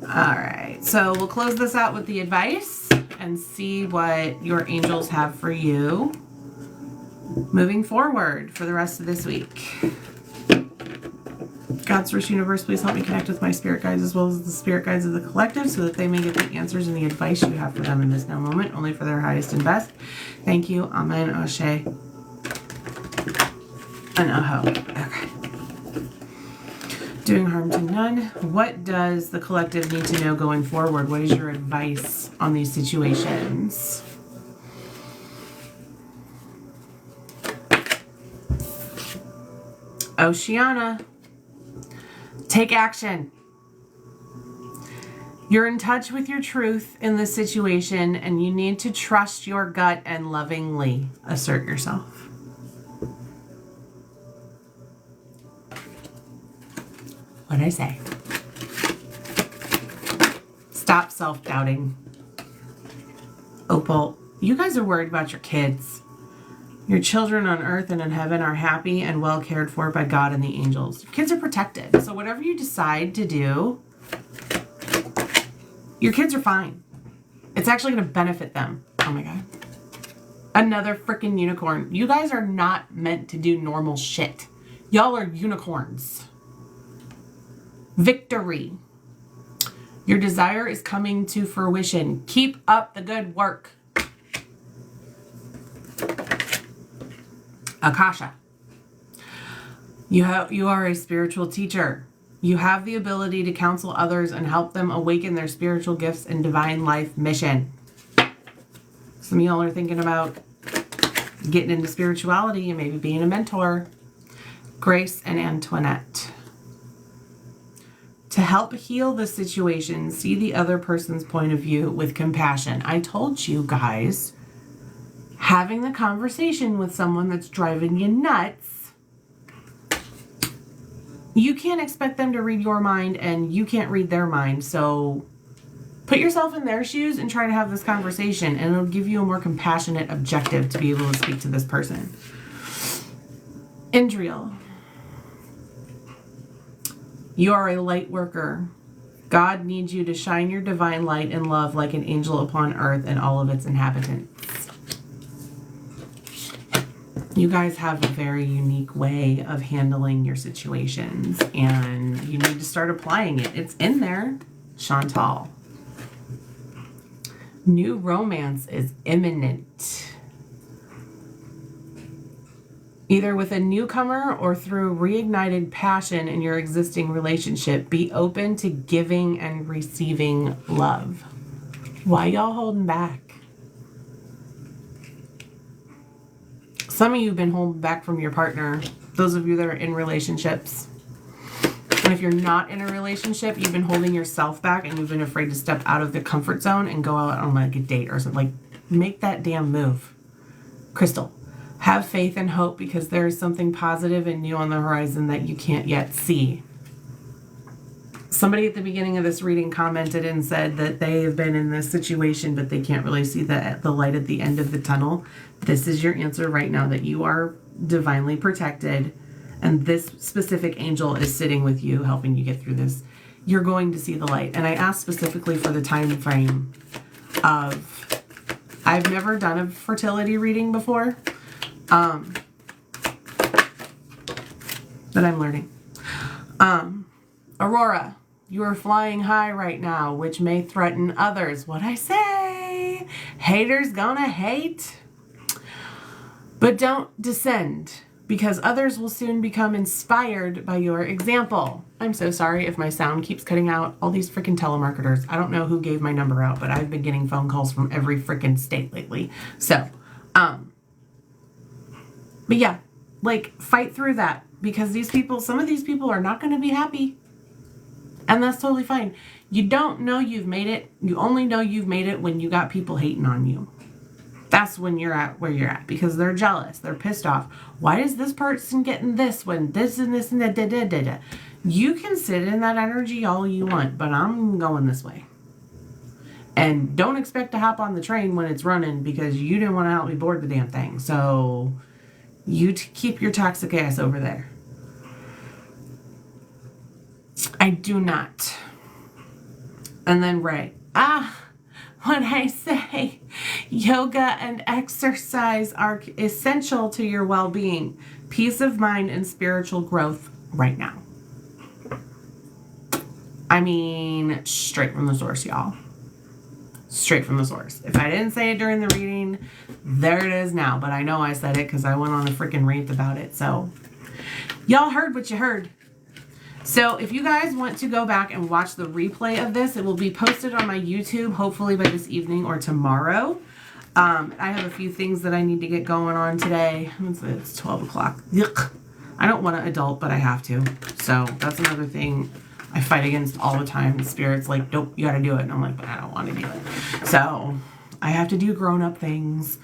Alright, so we'll close this out with the advice and see what your angels have for you moving forward for the rest of this week. God's First Universe, please help me connect with my spirit guides as well as the spirit guides of the collective so that they may get the answers and the advice you have for them in this now moment, only for their highest and best. Thank you. Amen. Ashe. And aho. Okay. Doing harm to None. What does the collective need to know going forward? What is your advice on these situations? Oceana, take action. You're in touch with your truth in this situation, and you need to trust your gut and lovingly assert yourself. What'd I say? Stop self-doubting. Opal, you guys are worried about your kids. Your children on earth and in heaven are happy and well cared for by God and the angels. Your kids are protected. So whatever you decide to do, your kids are fine. It's actually going to benefit them. Oh my God. Another freaking unicorn. You guys are not meant to do normal shit. Y'all are unicorns. Victory. Your desire is coming to fruition. Keep up the good work. Akasha. You are a spiritual teacher. You have the ability to counsel others and help them awaken their spiritual gifts and divine life mission. Some of y'all are thinking about getting into spirituality and maybe being a mentor. Grace and Antoinette. To help heal the situation, see the other person's point of view with compassion. I told you guys, having the conversation with someone that's driving you nuts, you can't expect them to read your mind and you can't read their mind. So put yourself in their shoes and try to have this conversation, and it'll give you a more compassionate objective to be able to speak to this person. Indriel. You are a light worker. God needs you to shine your divine light and love like an angel upon earth and all of its inhabitants. You guys have a very unique way of handling your situations, and you need to start applying it. It's in there, Chantal. New romance is imminent. Either with a newcomer or through reignited passion in your existing relationship. Be open to giving and receiving love. Why y'all holding back? Some of you have been holding back from your partner. Those of you that are in relationships. And if you're not in a relationship, you've been holding yourself back and you've been afraid to step out of the comfort zone and go out on like a date or something. Like, make that damn move. Crystal. Have faith and hope, because there is something positive and new on the horizon that you can't yet see. Somebody at the beginning of this reading commented and said that they have been in this situation, but they can't really see the light at the end of the tunnel. This is your answer right now, that you are divinely protected, and this specific angel is sitting with you, helping you get through this. You're going to see the light. And I asked specifically for the time frame of, I've never done a fertility reading before. But I'm learning. Aurora, you are flying high right now, which may threaten others. What'd I say? Haters gonna hate. But don't descend, because others will soon become inspired by your example. I'm so sorry if my sound keeps cutting out. All these freaking telemarketers. I don't know who gave my number out, but I've been getting phone calls from every freaking state lately. So, but yeah, like, fight through that, because some of these people are not going to be happy. And that's totally fine. You don't know you've made it. You only know you've made it when you got people hating on you. That's when you're at where you're at, because they're jealous. They're pissed off. Why is this person getting this when this and this and that? Da, da, da, da. You can sit in that energy all you want, but I'm going this way. And don't expect to hop on the train when it's running, because you didn't want to help me board the damn thing. So you keep your toxic ass over there. I do not. And then Ray. When I say yoga and exercise are essential to your well-being, peace of mind, and spiritual growth right now. I mean, straight from the source, y'all. Straight from the source. If I didn't say it during the reading, there it is now. But I know I said it because I went on a freaking rant about it. So y'all heard what you heard. So if you guys want to go back and watch the replay of this, it will be posted on my YouTube, hopefully by this evening or tomorrow. I have a few things that I need to get going on today. It's 12 o'clock. Yuck. I don't want to adult, but I have to. So that's another thing I fight against all the time. Spirit's like, nope, you got to do it. And I'm like, but I don't want to do it. So I have to do grown-up things.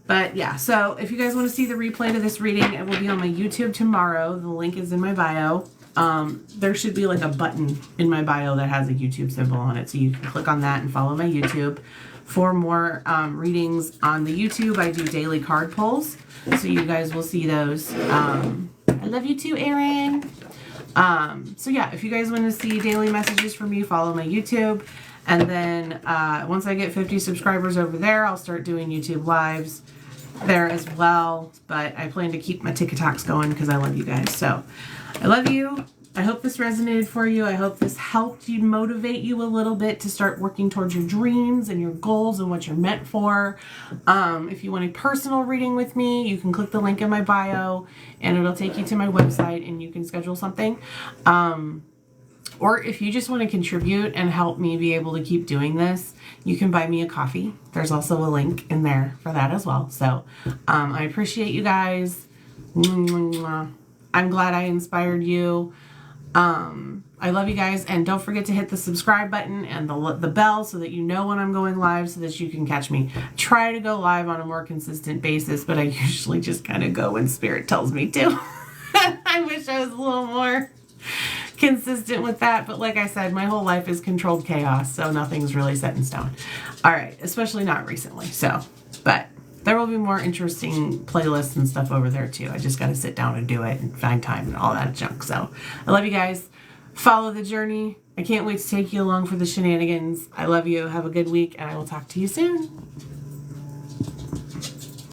But yeah, so if you guys want to see the replay to this reading, it will be on my YouTube tomorrow. The link is in my bio. There should be like a button in my bio that has a YouTube symbol on it. So you can click on that and follow my YouTube. For more readings on the YouTube, I do daily card pulls. So you guys will see those. I love you too, Erin. So yeah, if you guys want to see daily messages from me, follow my YouTube. And then once I get 50 subscribers over there, I'll start doing YouTube lives there as well. But I plan to keep my TikToks going because I love you guys. So I love you. I hope this resonated for you. I hope this helped you, motivate you a little bit to start working towards your dreams and your goals and what you're meant for. If you want a personal reading with me, you can click the link in my bio and it'll take you to my website and you can schedule something. Or if you just want to contribute and help me be able to keep doing this, you can buy me a coffee. There's also a link in there for that as well. So I appreciate you guys. I'm glad I inspired you. I love you guys. And don't forget to hit the subscribe button and the bell so that you know when I'm going live so that you can catch me. I try to go live on a more consistent basis, but I usually just kind of go when Spirit tells me to. I wish I was a little more consistent with that, but like I said, my whole life is controlled chaos, so nothing's really set in stone. All right, especially not recently. So, but there will be more interesting playlists and stuff over there too. I just got to sit down and do it and find time and all that junk. So I love you guys. Follow the journey. I can't wait to take you along for the shenanigans. I love you. Have a good week, and I will talk to you soon.